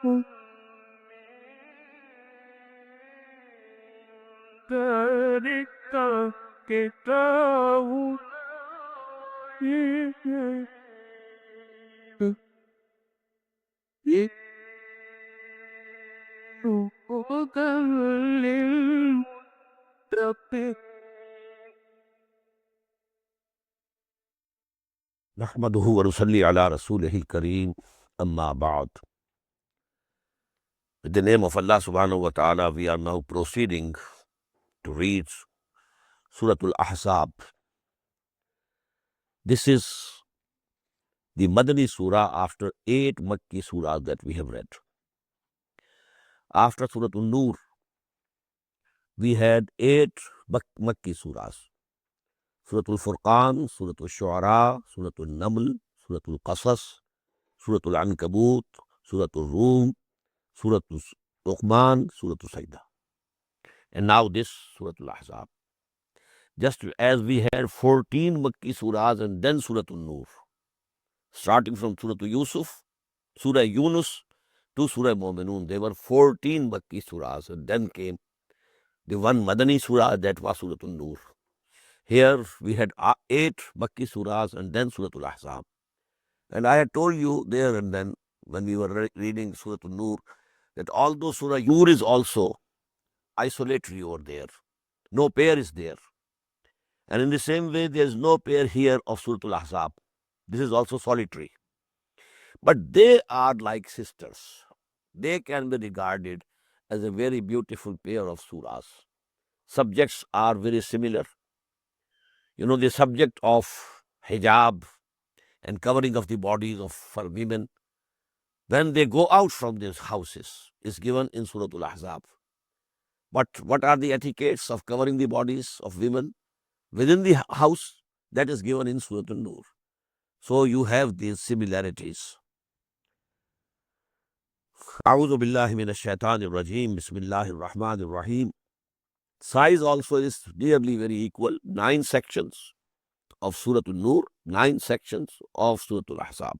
नहमदुहु व नुसल्ली अला रसूलिहिल करीम अम्मा बाद. With the name of Allah subhanahu wa ta'ala, we are now proceeding to read Suratul Ahzab. This is the Madani surah after 8 Makki surahs that we have read. After Suratul Nur, we had 8 Makki surahs. Suratul Furqan, Suratul Shu'ara, Suratul Naml, Suratul Qasas, Suratul Ankabut, Suratul Rum, Suratul Luqman, Suratul Sajda. And now this Suratul Ahzab. Just as we had 14 Makki surahs and then Suratul Nur. Starting from Suratul Yusuf, Surah Yunus to Surah Mu'minun. There were 14 Makki surahs and then came the one Madani surah, that was Suratul Nur. Here we had 8 Makki surahs and then Suratul Ahzab. And I had told you there and then when we were reading Suratul Nur that although Surah Nur is also isolatory over there, no pair is there. And in the same way, there is no pair here of Suratul Ahzab. This is also solitary. But they are like sisters. They can be regarded as a very beautiful pair of surahs. Subjects are very similar. You know, the subject of hijab and covering of the bodies for women, when they go out from these houses, is given in Suratul Ahzab. But what are the etiquettes of covering the bodies of women within the house? That is given in Suratul Nur. So you have these similarities. A'udhu billahi minash shaitanir rajim. Bismillahir rahmanir rahim. Size also is nearly very equal. 9 sections of Suratul Nur, 9 sections of Suratul Ahzab.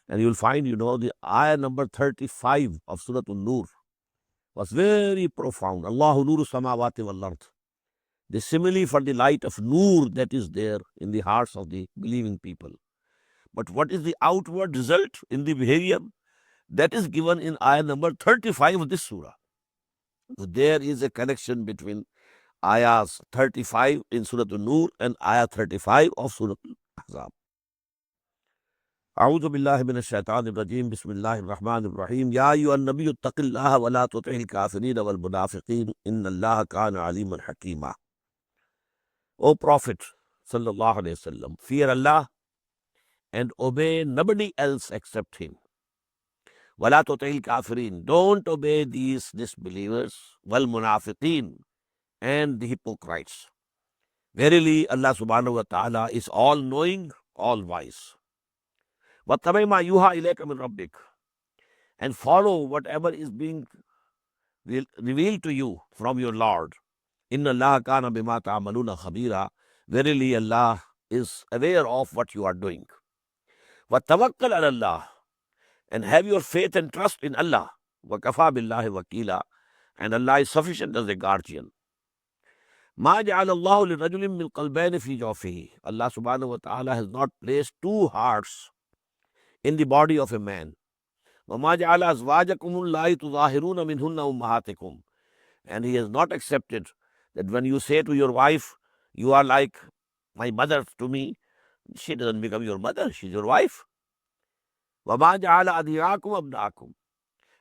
And you'll find, the ayah number 35 of Suratul Nur was very profound. Allahu nuru samawati wal ard. The simile for the light of Nur that is there in the hearts of the believing people. But what is the outward result in the behavior? That is given in ayah number 35 of this surah. So there is a connection between ayahs 35 in Surah An-Nur and ayah 35 of Surah Al-Ahzab. A'udhu billahi minash shaitanir rajim. Bismillahir rahmanir rahim. Ya ayyuhan nabiyyu ittaqillaha wa la tuti'il kafirin wal munafiqin. Inna Allaha kana aliman hakima. O Prophet sallallahu alaihi wasallam, fear Allah and obey nobody else except Him. Wala tuti'il kafirin. Don't obey these disbelievers. Wal munafiqin, and the hypocrites. Verily, Allah subhanahu wa ta'ala is all knowing, all wise. وَاتَّبِعْ مَا يُوحَى إِلَيْكَ مِنْ رَبِّكَ, and follow whatever is being revealed to you from your Lord. إِنَّ اللَّهَ كَانَ بِمَا تَعْمَلُونَ خَبِيرًا. Verily, Allah is aware of what you are doing. وَتَوَكَّلْ عَلَى اللَّهِ, and have your faith and trust in Allah. وَكَفَى بِاللَّهِ وَكِيلًا, and Allah is sufficient as a guardian. مَا جَعَلَ اللَّهُ لِرَجُلٍ مِّنْ قَلْبَيْنِ فِي جَوْفِهِ. Allah subhanahu wa ta'ala has not placed 2 hearts in the body of a man. وَمَا جَعَلَ أَزْوَاجَكُمُ اللَّائِي تُظَاهِرُونَ مِنْهُنَّ أُمَّهَاتِكُمْ. And He has not accepted that when you say to your wife, you are like my mother to me, she doesn't become your mother, she's your wife. وَمَا جَعَلَ أَدْعِيَاكُمْ أَبْنَاءَكُمْ.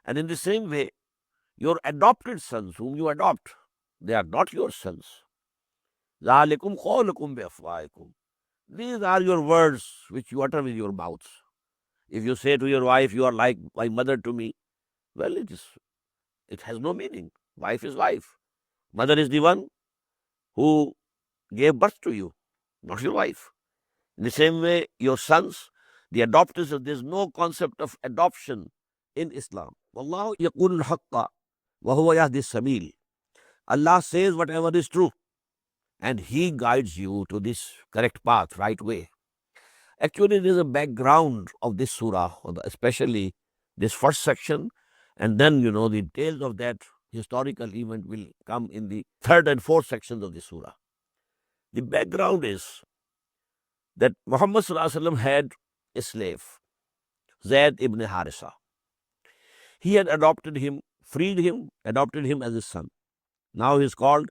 And in the same way, your adopted sons, whom you adopt, they are not your sons. ذَلِكُمْ قَوْلُكُمْ بِأَفْوَاهِكُمْ. These are your words which you utter with your mouths. If you say to your wife, you are like my mother to me, well, it has no meaning. Wife is wife. Mother is the one who gave birth to you, not your wife. In the same way, your sons, the adopters, there's no concept of adoption in Islam. Wallahu yaqulul haqqa wa huwa yahdi sabil. Allah says whatever is true, and He guides you to this correct path, right way. Actually, there is a background of this surah, especially this first section, and then, the details of that historical event will come in the third and fourth sections of the surah. The background is that Muhammad Sallallahu Alaihi Wasallam had a slave, Zaid ibn Harisa. He had adopted him, freed him, adopted him as his son. Now he is called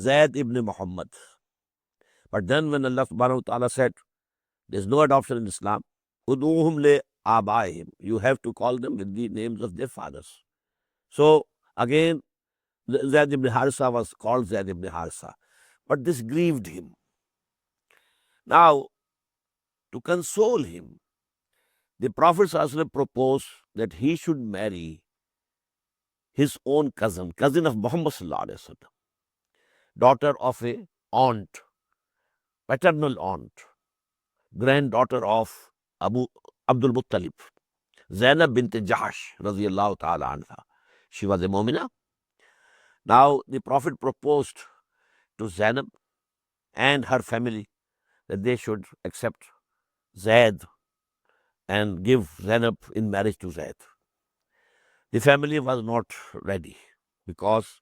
Zaid ibn Muhammad. But then when Allah subhanahu wa ta'ala said, there's no adoption in Islam, Uduhum le abaihim, you have to call them with the names of their fathers. So again, Zaid ibn Harisa was called Zaid ibn Harisa. But this grieved him. Now, to console him, the Prophet ﷺ proposed that he should marry his own cousin of Muhammad ﷺ, daughter of a aunt, paternal aunt, granddaughter of Abdul Muttalib, Zainab bint Jahash, radiyallahu ta'ala anha. She was a mu'mina. Now, the Prophet proposed to Zainab and her family that they should accept Zaid and give Zainab in marriage to Zaid. The family was not ready because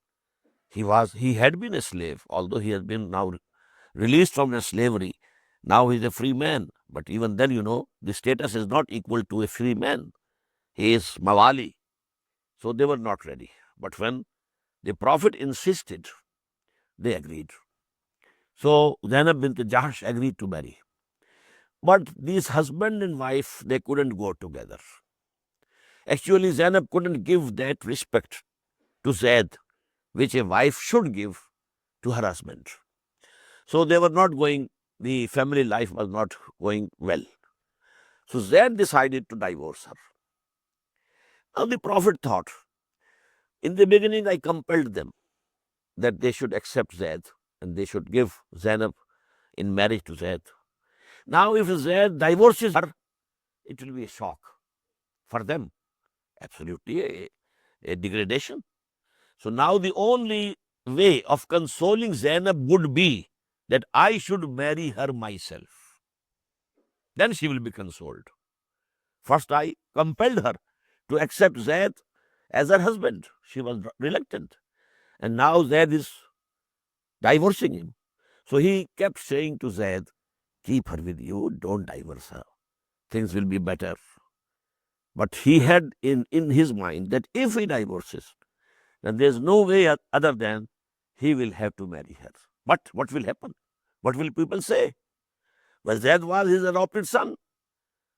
he had been a slave, although he has been now released from the slavery. Now he is a free man. But even then, the status is not equal to a free man. He is mawali. So they were not ready. But when the Prophet insisted, they agreed. So Zainab bint Jahash agreed to marry. But these husband and wife, they couldn't go together. Actually, Zainab couldn't give that respect to Zaid, which a wife should give to her husband. So they were not going, the family life was not going well. So Zaid decided to divorce her. Now the Prophet thought, in the beginning I compelled them that they should accept Zaid and they should give Zainab in marriage to Zaid. Now if Zaid divorces her, it will be a shock for them. Absolutely a degradation. So now the only way of consoling Zainab would be that I should marry her myself. Then she will be consoled. First I compelled her to accept Zaid as her husband. She was reluctant. And now Zaid is divorcing him. So he kept saying to Zaid, keep her with you, don't divorce her. Things will be better. But he had in his mind that if he divorces, then there's no way other than he will have to marry her. But what will happen? What will people say? Well, Zaid was his adopted son.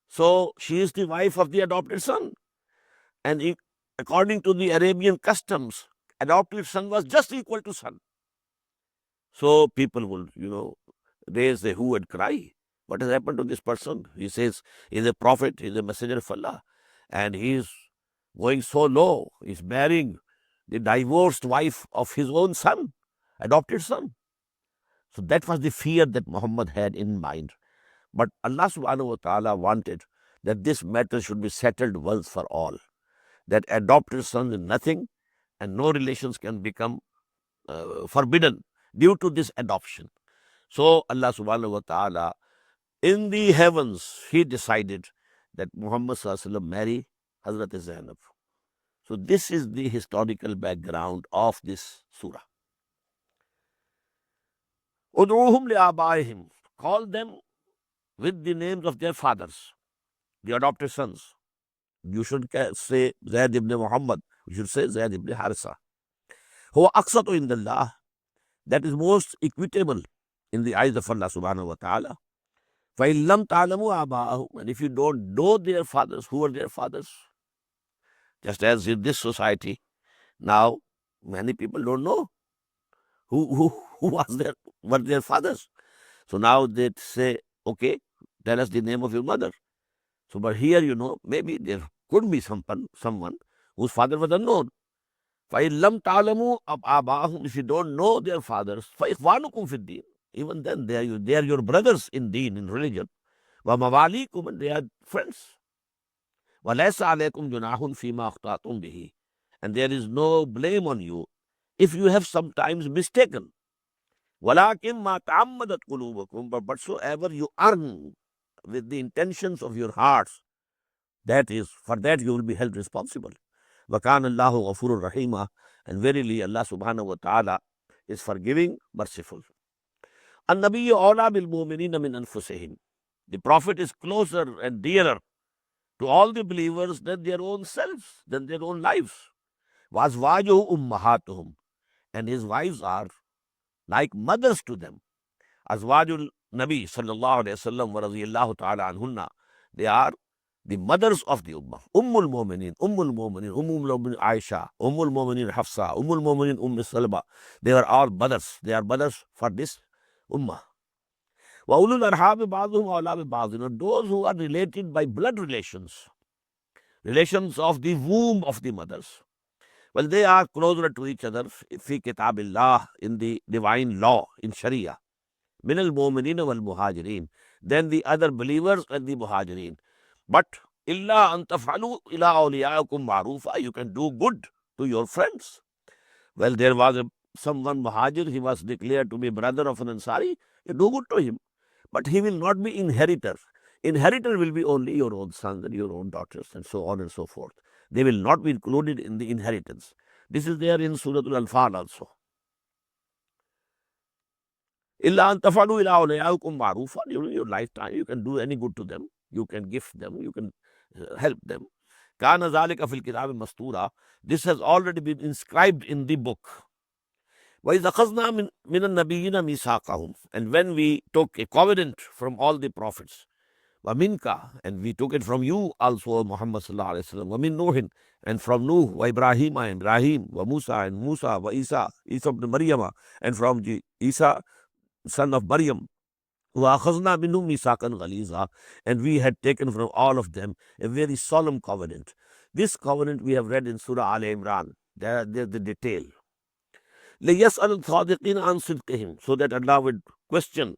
So she is the wife of the adopted son. And according to the Arabian customs, adopted son was just equal to son. So people will, raise a hue and cry. What has happened to this person? He says he's a prophet, he's a messenger of Allah. And he is going so low. He's marrying the divorced wife of his own son, adopted son. So that was the fear that Muhammad had in mind. But Allah subhanahu wa ta'ala wanted that this matter should be settled once for all. That adopted son is nothing and no relations can become forbidden due to this adoption. So Allah subhanahu wa ta'ala, in the heavens, he decided that Muhammad sallallahu alaihi wasallam marry Hazrat Zainab. So this is the historical background of this surah. Ud'uhum li'abaihim, call them with the names of their fathers, the adopted sons. You should say Zaid ibn Muhammad. You should say Zaid ibn Harisa. Huwa aqsatu indallah, that is most equitable in the eyes of Allah subhanahu wa ta'ala. فَإِن لَمْ تَعْلَمُوا آبَاءَهُمْ, and if you don't know their fathers, who are their fathers? Just as in this society, now many people don't know who were their fathers. So now they say, okay, tell us the name of your mother. So, but here, maybe there could be someone whose father was unknown. فَإِن لَمْ تَعْلَمُوا آبَاءَهُمْ, if you don't know their fathers, فَإِخْوَانُكُمْ فِي الدِّينِ, even then they are your brothers in deen, in religion. وَمَوَالِيكُمْ, and they are friends. وَلَيْسَ عَلَيْكُمْ جُنَاحٌ فِي مَا أَخْطَأْتُمْ بِهِ, and there is no blame on you if you have sometimes mistaken. وَلَكِنْ مَا تَعَمَّدَتْ قُلُوبُكُمْ, but whatsoever you earn with the intentions of your hearts, For that you will be held responsible. وَكَانَ اللَّهُ غَفُورٌ رَحِيمًا. And verily Allah subhanahu wa ta'ala is forgiving, merciful. النبي أولى بالمؤمنين من أنفسهم. The Prophet is closer and dearer to all the believers than their own selves, than their own lives. وَأَزْوَاجُهُ أُمَّهَاتُهُم. And his wives are like mothers to them. Azwajul Nabi sallallahu alayhi wasallam wa radiyallahu ta'ala anhunna. They are the mothers of the Ummah. Ummul Mu'minin, Aisha, Ummul Mu'minin Hafsa, Ummul Mu'minin Salma. They are all mothers. They are mothers for this Ummah. Wa ulul arham ba'dhum awla bi ba'd. Those who are related by blood relations, relations of the womb of the mothers. Well, they are closer to each other fi kitabillah, in the divine law, in Sharia. Min al-mu'mineen wal-muhajirin. Then the other believers and the muhajirin. But illa an taf'alu ila awliyaikum ma'rufa. You can do good to your friends. Well, there was someone muhajir. He was declared to be brother of an Ansari. You do good to him. But he will not be inheritor. Inheritor will be only your own sons and your own daughters, and so on and so forth. They will not be included in the inheritance. This is there in Surah Al-Anfal also. Illa an tafalu ila awliyaikum ma'rufa. During your lifetime, you can do any good to them. You can gift them. You can help them. Kana zalika fil kitab mastura. This has already been inscribed in the book. وَإِذْ أَخَذْنَا مِنَ النَّبِيِّينَ مِيثَاقَهُم. And when we took a covenant from all the prophets, وَمِنْكَ, and we took it from you also, Muhammad sallallahu alayhi wa sallam, وَمِن نُوحٍ, and from Nuh, وَإِبْرَاهِيمَ, and Ibrahim, وَمُوسَى, and Musa, وَإِيسَى, Isa ibn Maryam, and from Isa, son of Maryam, وَأَخَذْنَا مِنْهُمْ مِيثَاقًا غَلِيظًا. And we had taken from all of them a very solemn covenant. This covenant we have read in Surah Al Imran. There's the detail. لِيَسْأَلُ الصَّادِقِينَ عَنْ صِدْقِهِمْ. So that Allah would question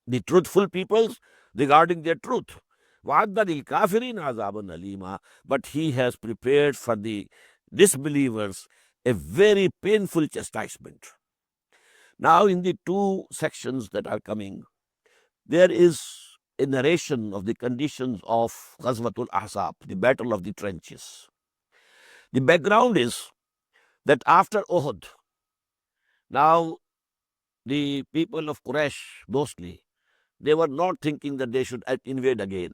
the truthful peoples regarding their truth. وَعَدَّ لِلْكَافِرِينَ عَذَابًا أَلِيمًا. But He has prepared for the disbelievers a very painful chastisement. Now, in the two sections that are coming, there is a narration of the conditions of Ghazwatul Ahzab, the battle of the trenches. The background is that after Uhud, now the people of Quraysh mostly, they were not thinking that they should invade again.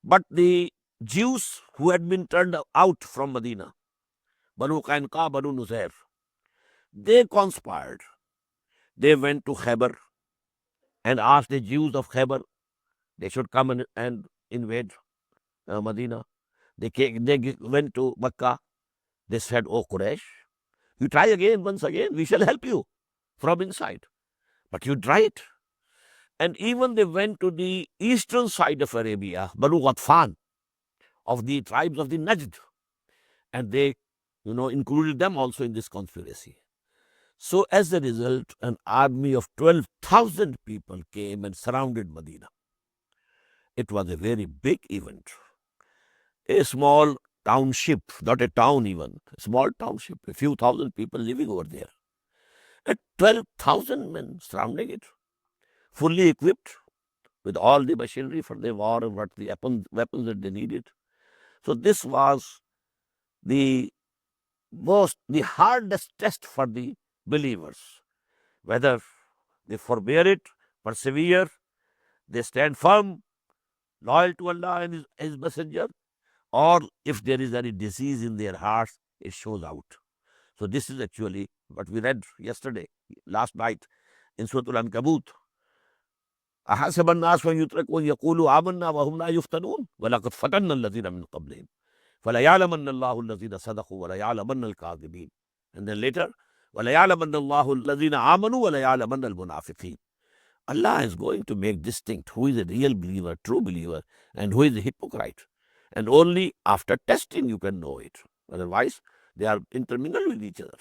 But the Jews who had been turned out from Medina, Banu Qainqa, Banu Nuzair, they conspired. They went to Khaybar and asked the Jews of Khaybar they should come and invade Medina. They went to Makkah. They said, "Oh Quraysh, you try again, once again, we shall help you from inside. But you try it." And even they went to the eastern side of Arabia, Banu Ghatfan, of the tribes of the Najd. And they, included them also in this conspiracy. So as a result, an army of 12,000 people came and surrounded Medina. It was a very big event. A small township, not a town even, a small township, a few thousand people living over there. And 12,000 men surrounding it, fully equipped with all the machinery for the war and what the weapons that they needed. So this was the hardest test for the believers, whether they forbear it, persevere, they stand firm, loyal to Allah and His Messenger, or if there is any disease in their hearts, it shows out. So this is actually what we read last night in Surah Al-Ankabut. أَحَسَبَ النَّاسُ أَن يُتْرَكُوا أَن يَقُولُوا آمَنَّا وَهُمْ لَا يُفْتَنُونَ وَلَقَدْ فَتَنَّا الَّذِينَ مِنْ قَبْلِهِمْ فَلَيَعْلَمَنَّ اللَّهُ الَّذِينَ صَدَقُوا وَلَيَعْلَمَنَّ الْكَاذِبِينَ. And then later, وَلَيَعْلَمَنَّ اللَّهُ الَّذِينَ آمَنُوا وَلَيَعْلَمَنَّ الْمُنَافِقِينَ. Allah is going to make distinct who is a real believer, true believer, and who is a hypocrite. And only after testing you can know it. Otherwise, they are intermingled with each other.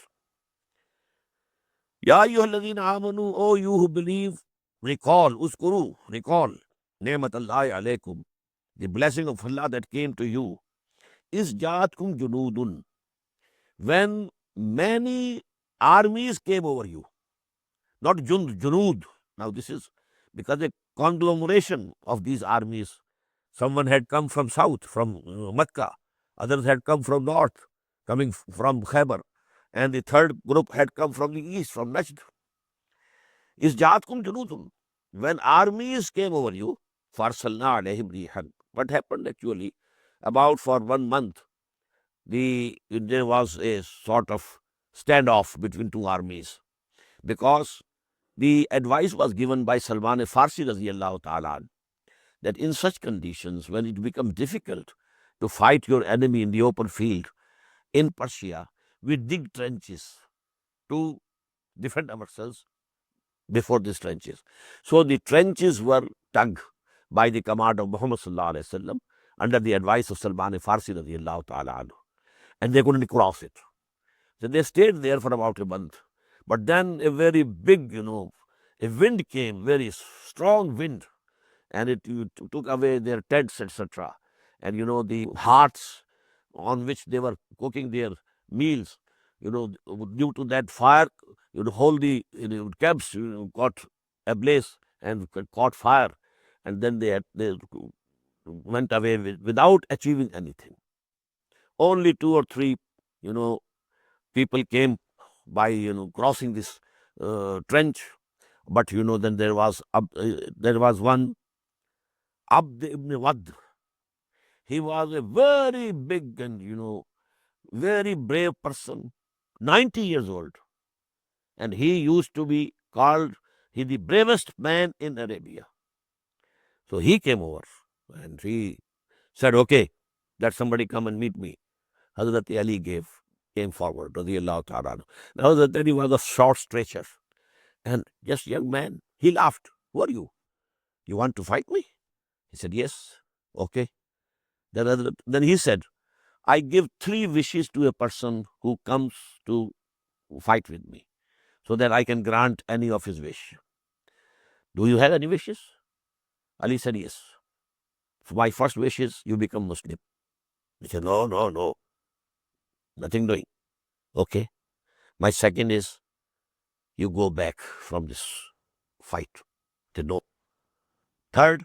Ya ayyuhalladhina amanu, O you who believe, recall, ni'matallahi alaykum, the blessing of Allah that came to you. Is jaatkum junudun, when many armies came over you. Not junud. Now this is because a conglomeration of these armies. Someone had come from south, from Mecca. Others had come from north, coming from Khaybar. And the third group had come from the east, from Najd. Is Jatkum Junudun. When armies came over you, Farsalna alayhim rihan. What happened actually? About for 1 month, there was a sort of standoff between two armies, because the advice was given by Salman Farsi radiallahu ta'ala that in such conditions, when it becomes difficult to fight your enemy in the open field in Persia, we dig trenches to defend ourselves before these trenches. So the trenches were dug by the command of Muhammad sallallahu alaihi wasallam under the advice of Salman Farsi radiallahu ta'ala anhu, and they couldn't cross it. So they stayed there for about a month. But then a very big, a wind came, very strong wind, and it took away their tents, etc. And the hearths on which they were cooking their meals, due to that fire, whole the camps got ablaze and caught fire, and then they went away without achieving anything. Only 2 or 3, people came by crossing this trench, but then there was one Abd ibn Wad. He was a very big and very brave person, 90 years old, and he used to be called the bravest man in Arabia. So he came over and he said, "Okay, let somebody come and meet me." Hazrat Ali came forward, radiallahu ta'ala. Now that he was of short stature and just young man, he laughed. "Who are you? You want to fight me?" He said, "Yes." "Okay." Then he said, "I give 3 wishes to a person who comes to fight with me, so that I can grant any of his wish. Do you have any wishes?" Ali said, "Yes. My first wish is you become Muslim." He said, No, nothing doing. "Okay. My second is you go back from this fight." He said, "No." Third,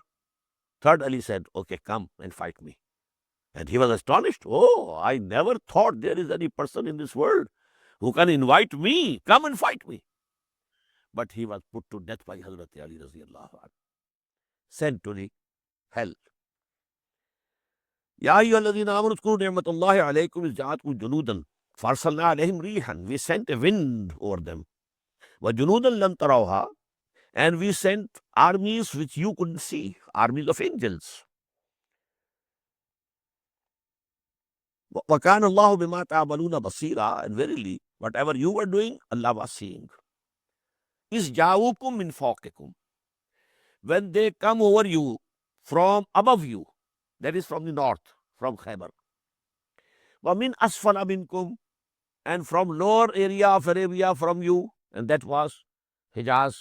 Ali said, "Okay, come and fight me." And he was astonished. "Oh, I never thought there is any person in this world who can invite me, come and fight me." But he was put to death by Hazrat Ali radiallahu anhu, sent to the hell. Ya ayyuhalladhina amanu uzkuru ni'matallahi alaykum iz ja'atkum junudan farsalna alayhim rihan. We sent a wind over them. Wa junudan lam tarawha. And we sent armies which you couldn't see, armies of angels. Wa kana Allahu bima ta'maluna basira. And verily, whatever you were doing, Allah was seeing. Is ja'ukum min fawqikum. When they come over you from above you, that is from the north, from Khaybar. Wa min asfala minkum. And from lower area of Arabia from you, and that was Hijaz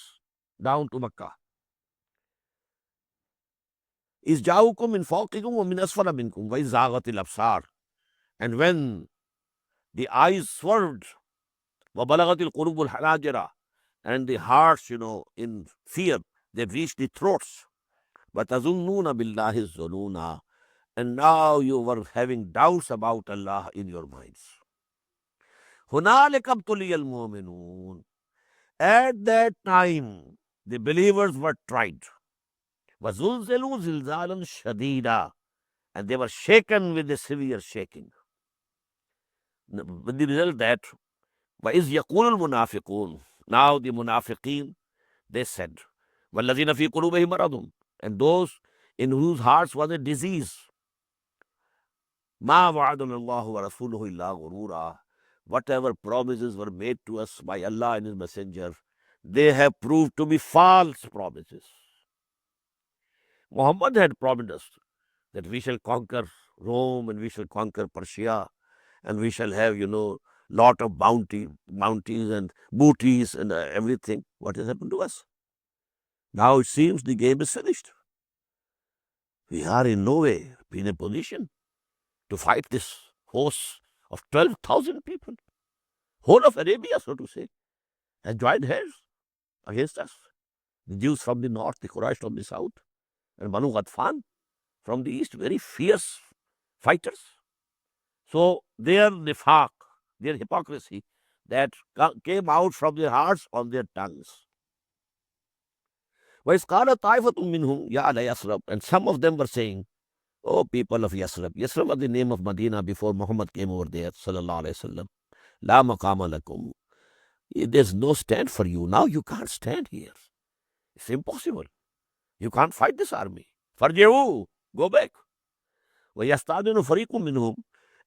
down to Makkah. Is ja'ukum min fawqikum wa min asfala minkum wa iz zaghatil absar. And when the eyes swerved, wa balagatil qulubul hanajira, and the hearts, in fear, they reached the throats. Wa tazunnuna billahi zununa. And now you were having doubts about Allah in your minds. Hunalika ibtuliyal mu'minun. At that time, the believers were tried. وَزُلْزِلُوا زِلْزَالًا شَدِيدًا. And they were shaken with a severe shaking. With the result that, وَإِذْ يَقُولُ الْمُنَافِقُونَ. Now the munafiqeen, they said, وَالَّذِينَ فِي قُلُوبِهِمْ مَرَضٌ. And those in whose hearts was a disease. مَا وَعَدَنَا اللَّهُ وَرَسُولُهُ إِلَّا غُرُورًا. Whatever promises were made to us by Allah and His Messenger, they have proved to be false promises. Muhammad had promised us that we shall conquer Rome and we shall conquer Persia and we shall have, lot of bounties and booties and everything. What has happened to us? Now it seems the game is finished. We are in no way in a position to fight this host of 12,000 people. Whole of Arabia, so to say, has joined hands against us. The Jews from the north, the Quraysh from the south, and Banu Ghatfan. from the east, very fierce fighters. So their nifaq, their hypocrisy, that came out from their hearts on their tongues. وَإِذْ قَالَ طَائِفَةٌ مِّنْهُمْ يَا أَهْلَ يَثْرِبَ, and some of them were saying, "O people of Yathrib." Yathrib was the name of Medina before Muhammad came over there, sallallahu alaihi wasallam. "La maqama lakum." There's no stand for you. Now you can't stand here. It's impossible. You can't fight this army. Farji'u, go back. وَيَسْتَأْذِنُ فَرِيقٌ مِّنْهُمْ,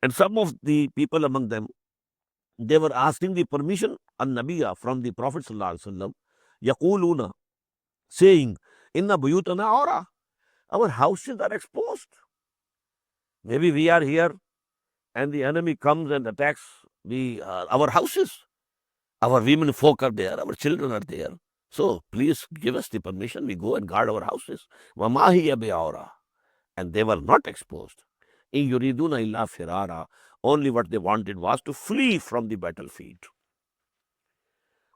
and some of the people among them, they were asking the permission an-Nabiyya from the Prophet sallallahu alaihi wasallam, يَقُولُونَ, saying, "Inna buyutana awra." Our houses are exposed. Maybe we are here and the enemy comes and attacks our houses. Our women folk are there, our children are there. So please give us the permission. We go and guard our houses. وَمَا هِيَ بِعَوْرَةٍ, and they were not exposed. إِن يُرِيدُونَ إِلَّا فِرَارًا, only what they wanted was to flee from the battlefield.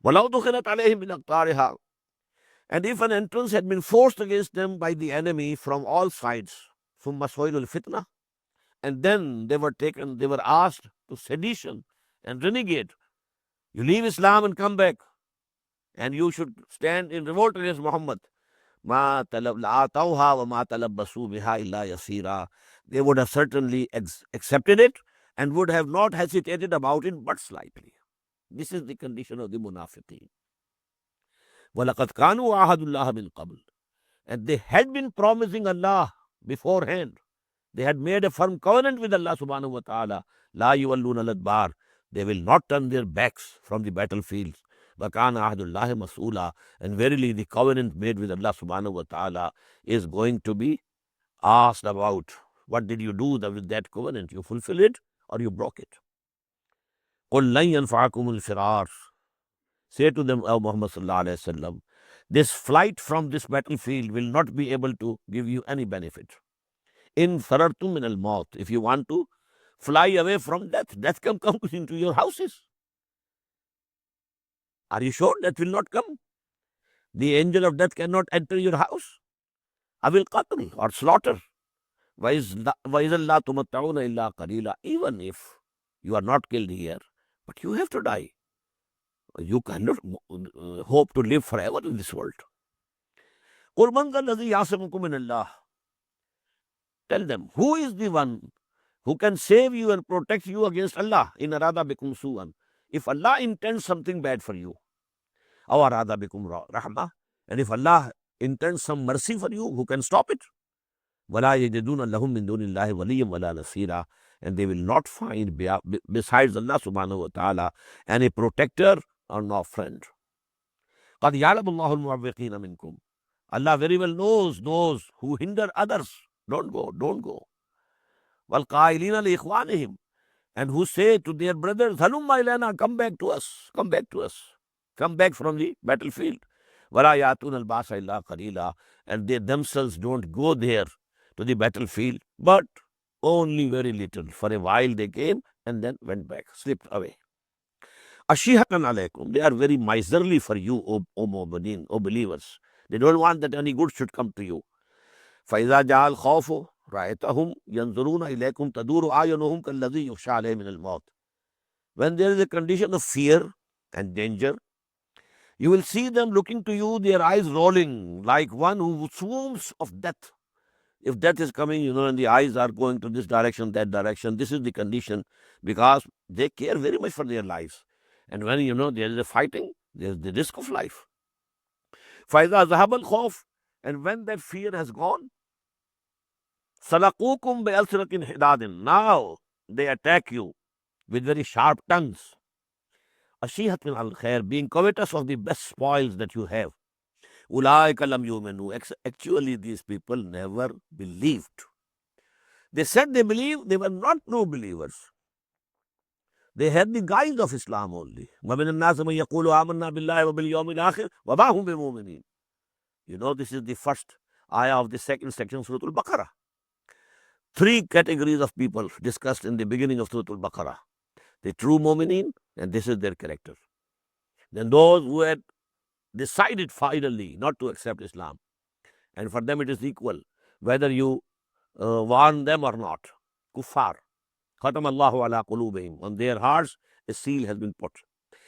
وَلَوْ دُخِلَتْ عَلَيْهِمْ مِنْ أَقْطَارِهَا, and if an entrance had been forced against them by the enemy from all sides, ثُمَّ سُئِلُوا الْفِتْنَةَ, and then they were asked to sedition and renegade. You leave Islam and come back, and you should stand in revolt against Muhammad. مَا لَآتَوْهَا وَمَا تَلَبَّسُوا بِهَا إِلَّا يَسِيرًا, they would have certainly accepted it and would have not hesitated about it but slightly. This is the condition of the munafiqeen. وَلَقَدْ كَانُوا عَاهَدُوا اللَّهَ مِنْ قَبْلِ, and they had been promising Allah beforehand. They had made a firm covenant with Allah subhanahu wa ta'ala. La yuwalluna al-adbar, they will not turn their backs from the battlefields. وَكَانَ عَهْدُ اللَّهِ مَسْئُولًا, and verily the covenant made with Allah subhanahu wa ta'ala is going to be asked about. What did you do with that covenant? You fulfill it or you broke it? قُلْ لَن يَنْفَعَكُمُ الْفِرَارُ, say to them, O Muhammad sallallahu alayhi wa sallam, this flight from this battlefield will not be able to give you any benefit. In farartum min al-maut, if you want to fly away from death, death can come into your houses. Are you sure that will not come? The angel of death cannot enter your house. Awil qatl, or slaughter. وَإِذَا لَا تُمَتَّعُونَ إِلَّا قَلِيلًا, even if you are not killed here, but you have to die. You cannot hope to live forever in this world. قُلْ مَنْ ذَا الَّذِي يَعْصِمُكُم مِّنَ اللَّهِ, tell them, who is the one who can save you and protect you against Allah? In arada bikum su'an, if Allah intends something bad for you. Aw arada bikum rahmah, and if Allah intends some mercy for you, who can stop it? وَلَا يَجِدُونَ لَهُم مِّن دُونِ اللَّهِ وَلِيًّا وَلَا نَصِيرًا, and they will not find besides Allah subhanahu wa ta'ala any protector or no friend. قَدْ يَعْلَمُ اللَّهُ الْمُعَوِّقِينَ مِنْكُمْ, Allah very well knows those who hinder others. Don't go. وَالْقَائِلِينَ لِإِخْوَانِهِمْ, and who say to their brothers, هَلُمَّ إِلَيْنَا, come back to us, come back from the battlefield. وَلَا يَأْتُونَ الْبَأْسَ إِلَّا قَلِيلًا, and they themselves don't go there to the battlefield, but only very little. For a while they came and then went back, slipped away. Ashihatan alaykum, they are very miserly for you, O mu'minin, O believers. They don't want that any good should come to you. فَإِذَا جَاءَ الْخَوْفُ رَأَيْتَهُمْ يَنْظُرُونَ إِلَيْكُمْ تَدُورُ أَعْيُنُهُمْ كَالَّذِي يُخْشَىٰ عَلَيْهِ مِنَ الْمَوْتِ, when there is a condition of fear and danger, you will see them looking to you, their eyes rolling like one who swoons of death. If death is coming, and the eyes are going to this direction, that direction, this is the condition, because they care very much for their lives. And when there is a fighting, there is the risk of life. فَإِذَا ذَهَبَ الْخَوْفُ, and when that fear has gone, سَلَقُوكُمْ بِأَلْسِنَةٍ حِدَادٍ, now they attack you with very sharp tongues. أَشِيهَةٍ عَلَى الْخَيْرِ, being covetous of the best spoils that you have. أُولَٰئِكَ لَمْ يُؤْمِنُوا, actually these people never believed. They said they believed, they were not true believers. They had the guise of Islam only. وَمِنَ النَّاسِ مَن يَقُولُ آمَنَّا بِاللَّهِ وَبِالْيَوْمِ الْآخِرِ وَمَا هُمْ بِمُؤْمِنِينَ. This is the first ayah of the second section of Surah Al-Baqarah. 3 categories of people discussed in the beginning of Surah Al-Baqarah. The true mu'mineen, and this is their character. Then those who had decided finally not to accept Islam, and for them it is equal whether you warn them or not. Kuffar. Khatam Allahu ala qulubihim. On their hearts, a seal has been put.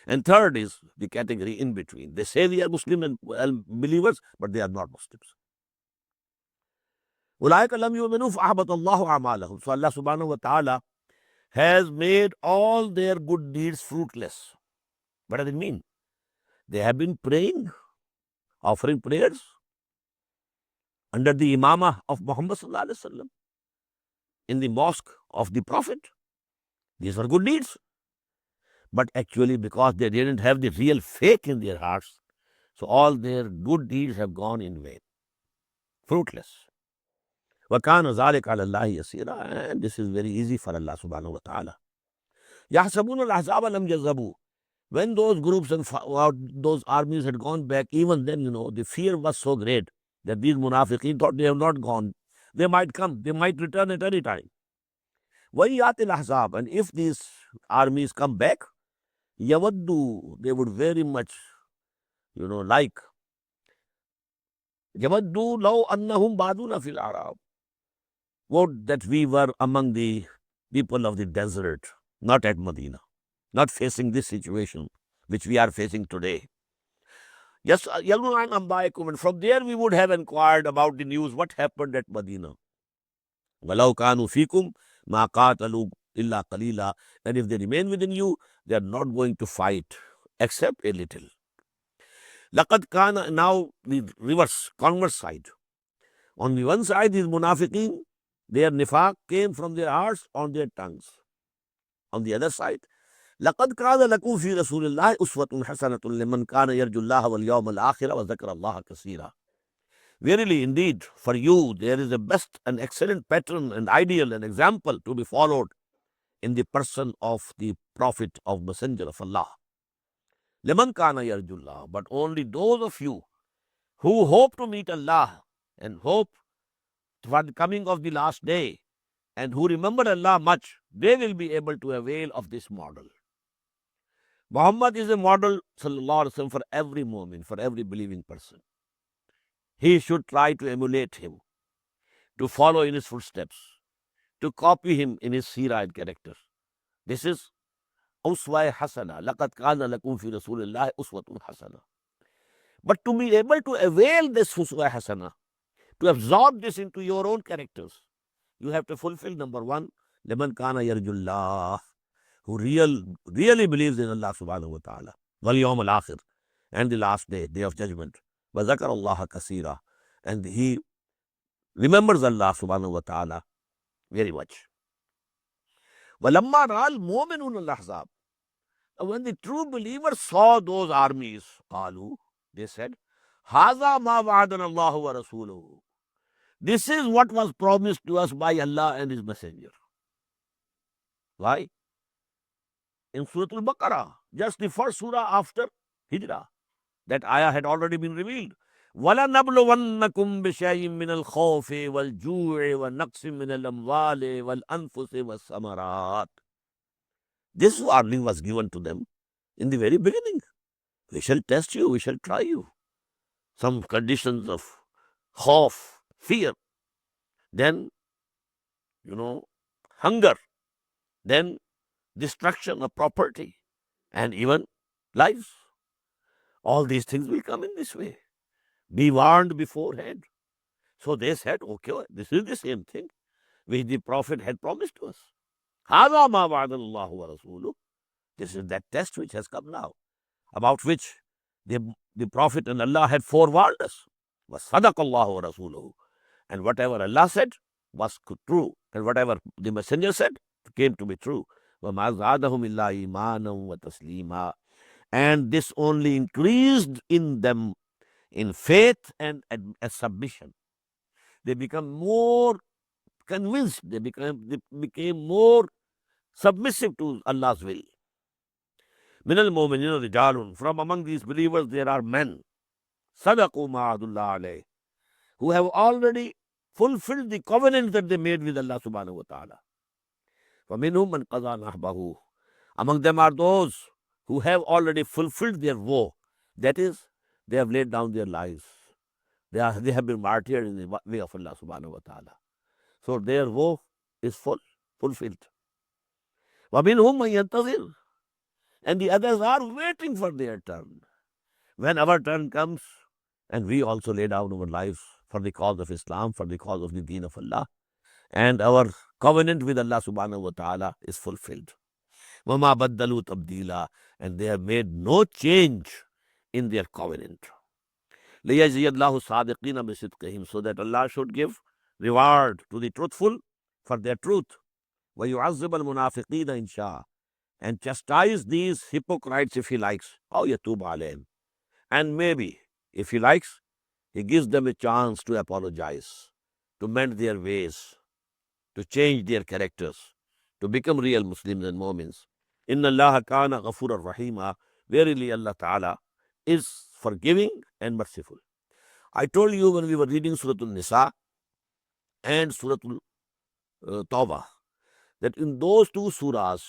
And third is the category in between. They say they are Muslim and believers, but they are not Muslims. Ulaika lam yu'minu fa'ahbata Allahu a'malahum. So Allah subhanahu wa ta'ala has made all their good deeds fruitless. What does it mean? They have been praying, offering prayers under the imamah of Muhammad sallallahu alaihi wasallam in the mosque of the Prophet. These were good deeds. But actually, because they didn't have the real faith in their hearts, so all their good deeds have gone in vain, fruitless. وَكَانَ ذَلِكَ عَلَى اللَّهِ يَسِيرًا. And this is very easy for Allah subhanahu wa ta'ala. يَحْسَبُونَ الْأَحْزَابَ لَمْ يَذْهَبُوا. When those groups and those armies had gone back, even then, the fear was so great that these munafiqeen thought they have not gone. They might come, they might return at any time. وَيَاتِ الْأَحْزَابَ. And if these armies come back, yawaddu, they would very much, like, yawaddu law annahum baduna fil arab. Would that we were among the people of the desert, not at Medina, not facing this situation which we are facing today. Yes, and from there we would have inquired about the news, what happened at Medina. وَلَوْ كَانُوا فِيكُمْ مَا قَاتَلُوا إِلَّا قَلِيلًا. And if they remain within you, they are not going to fight except a little. لَقَدْ كَانَ. Now the reverse, converse side. On the one side, these munafiqeen, their nifaq came from their hearts on their tongues. On the other side, لَقَدْ كَانَ لَكُمْ فِي رَسُولِ اللَّهِ أُسْوَةٌ حَسَنَةٌ لِمَنْ كَانَ يَرْجُو اللَّهَ وَالْيَوْمَ الْآخِرَ وَذَكَرَ اللَّهَ كَثِيرًا. Verily, indeed, for you there is a best and excellent pattern and ideal and example to be followed in the person of the Prophet of Messenger of Allah. لِمَنْ كَانَ يَرْجُو اللَّهَ. But only those of you who hope to meet Allah and hope for the coming of the last day and who remember Allah much, they will be able to avail of this model. Muhammad is a model, sallallahu alaihi wasallam, for every mu'min, for every believing person. He should try to emulate him, to follow in his footsteps, to copy him in his seerah and character. This is uswa hasana. لَقَدْ كَانَ لَكُمْ فِي رَسُولِ اللَّهِ أُسْوَةٌ حَسَنَةٌ. But to be able to avail this uswa hasana, to absorb this into your own characters, you have to fulfill number one, لَمَنْ كَانَ يَرْجُو اللَّهِ, who really believes in Allah subhanahu wa ta'ala, وَالْيَوْمَ الْآخِرِ, and the last day, day of judgment, وَذَكَرَ اللَّهَ كَثِيرًا, and he remembers Allah subhanahu wa ta'ala very much. وَلَمَّا رَأَى الْمُؤْمِنُونَ الْأَحْزَابَ. When the true believers saw those armies, قالوا, they said, هَذَا مَا وَعَدَنَا اللَّهُ وَرَسُولُهُ. This is what was promised to us by Allah and His Messenger. Why? In Surah Al-Baqarah, just the first surah after Hijrah, that ayah had already been revealed. وَلَنَبْلُوَنَّكُمْ بِشَيْءٍ مِّنَ الْخَوْفِ وَالْجُوعِ وَالنَّقْصٍ مِّنَ الْأَمْوَالِ وَالْأَنفُسِ وَالثَّمَرَاتِ. This warning was given to them in the very beginning. We shall test you, we shall try you. Some conditions of khawf, fear, then, hunger, then destruction of property, and even lives. All these things will come in this way. Be warned beforehand. So they said, okay, this is the same thing which the Prophet had promised to us. هَذَا مَا وَعَدَ اللَّهُ وَرَسُولُهُ. This is that test which has come now, about which the Prophet and Allah had forewarned us. وَصَدَقَ اللَّهُ وَرَسُولُهُ. And whatever Allah said was true, and whatever the Messenger said came to be true. وَمَا زَادَهُمْ إِلَّا إِيمَانًا وَتَسْلِيمًا. And this only increased in them in faith and submission. They become more convinced, they became more submissive to Allah's will. مِنَ الْمُؤْمِنِينَ رِجَالٌ. From among these believers there are men, صَدَقُوا مَا عَهَدُوا اللَّهَ عَلَيْهِ, who have already fulfilled the covenant that they made with Allah subhanahu wa ta'ala. وَمِنْهُمْ مَنْ قَضَى نَحْبَهُ. Among them are those who have already fulfilled their woe. That is, they have laid down their lives. They have been martyred in the way of Allah subhanahu wa ta'ala. So their woe is fulfilled. وَمِنْهُمْ مَنْ يَنْتَظِرُ, and the others are waiting for their turn. When our turn comes, and we also lay down our lives for the cause of Islam, for the cause of the deen of Allah, and our covenant with Allah subhanahu wa ta'ala is fulfilled. وَمَا بَدَّلُوا تَبْدِيلًا, and they have made no change in their covenant. لِيَجْزِيَ اللَّهُ الصَّادِقِينَ بِصِدْقِهِمْ, so that Allah should give reward to the truthful for their truth. وَيُعَذِّبَ الْمُنَافِقِينَ إِنْ شَاءَ, and chastise these hypocrites if He likes. أَوْ يَتُوبَ عَلَيْهِمْ, and maybe, if He likes, He gives them a chance to apologize, to mend their ways, to change their characters, to become real Muslims and Mu'mins. Inna Allah kana ghafura rahima. Verily Allah Ta'ala is forgiving and merciful. I told you when we were reading Surah Al-Nisa and Surah Al-Tawbah that in those two surahs,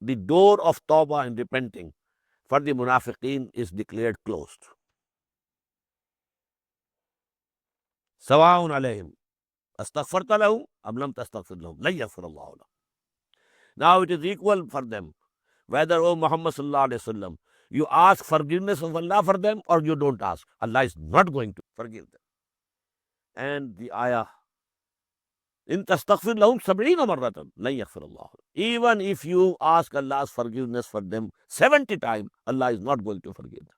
the door of Tawbah and repenting for the Munafiqeen is declared closed. Sawa'un alayhim astaghfarta lahum am lam tastaghfir lahum lan yaghfir Allahu lahum. Now it is equal for them whether, O Muhammad sallallahu alaihi wasallam, you ask forgiveness of Allah for them or you don't ask. Allah is not going to forgive them. And the ayah, in tastaghfir lahum 70 marratan lan yaghfir Allah. Even if you ask Allah's forgiveness for them 70 times, Allah is not going to forgive them.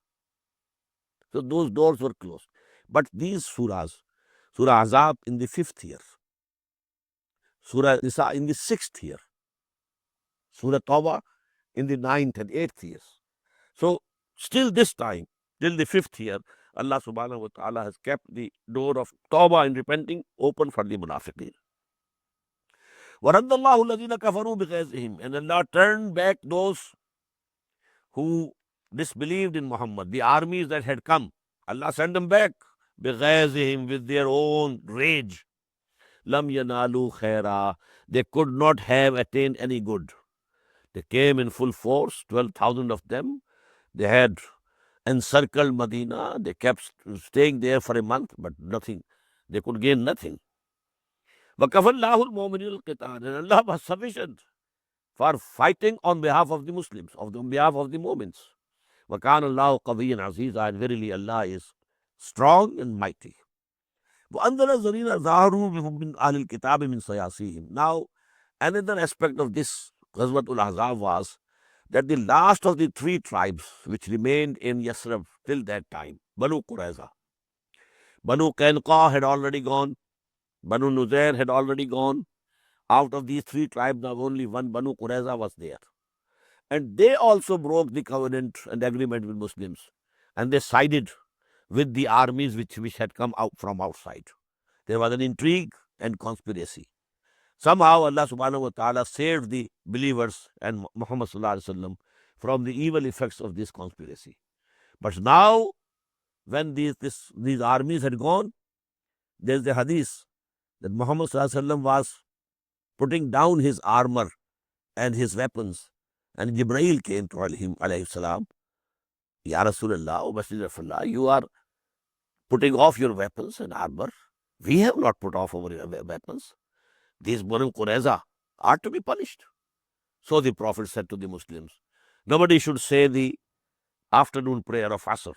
So those doors were closed. But these surahs, Surah Azab in the 5th year, Surah Nisa in the 6th year, Surah Tawbah in the 9th and 8th years. So still this time, till the 5th year, Allah subhanahu wa ta'ala has kept the door of Tawbah and repenting open for the Munafiqeen. وَرَدَّ اللَّهُ الَّذِينَ كَفَرُوا بِغَيْظِهِمْ, and Allah turned back those who disbelieved in Muhammad, the armies that had come. Allah sent them back بِغَيْظِهِمْ, with their own rage. لَمْ يَنَالُوا خَيْرًا, they could not have attained any good. They came in full force, 12,000 of them. They had encircled Medina. They kept staying there for a month, but nothing. They could gain nothing. وَكَفَى اللَّهُ الْمُؤْمِنِينَ الْقِتَالَ, and Allah was sufficient for fighting on behalf of the Muslims, on behalf of the Mu'mins. وَكَانَ اللَّهُ قَوِيًّا عَزِيزًا, and verily Allah is strong and mighty. وَأَنزَلَ الَّذِينَ ظَهَرُوا مِنْ أَهْلِ الْكِتَابِ مِنْ صَيَاصِيهِمْ. Now, another aspect of this Ghazwatul Ahzab was that the last of the 3 tribes which remained in Yasrib till that time, Banu Qurayza, Banu Qaynuqa had already gone, Banu Nuzair had already gone. Out of these 3 tribes, now only one Banu Qurayza was there. And they also broke the covenant and agreement with Muslims. And they sided with the armies which had come out from outside. There was an intrigue and conspiracy. Somehow Allah subhanahu wa ta'ala saved the believers and Muhammad sallallahu alaihi wasallam from the evil effects of this conspiracy. But now, when these armies had gone, there's the hadith that Muhammad sallallahu alaihi wasallam was putting down his armor and his weapons, and Jibreel came to him alayhi salam, Ya Rasulullah, O Messenger of Allah, you are putting off your weapons and armor. We have not put off our weapons. These Banu Qurayza are to be punished. So the Prophet said to the Muslims, nobody should say the afternoon prayer of Asr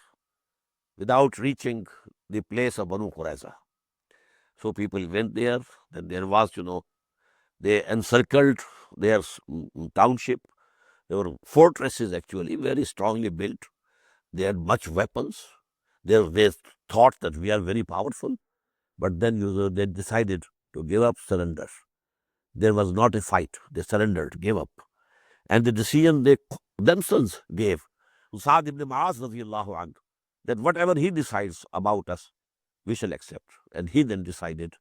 without reaching the place of Banu Qurayza. So people went there. Then there was, they encircled their township. There were fortresses actually, very strongly built. They had much weapons. They thought that we are very powerful. But then they decided to give up, surrender. There was not a fight. They surrendered, gave up. And the decision they themselves gave, Sa'd ibn Mu'az radiyallahu anhu, that whatever he decides about us, we shall accept. And he then decided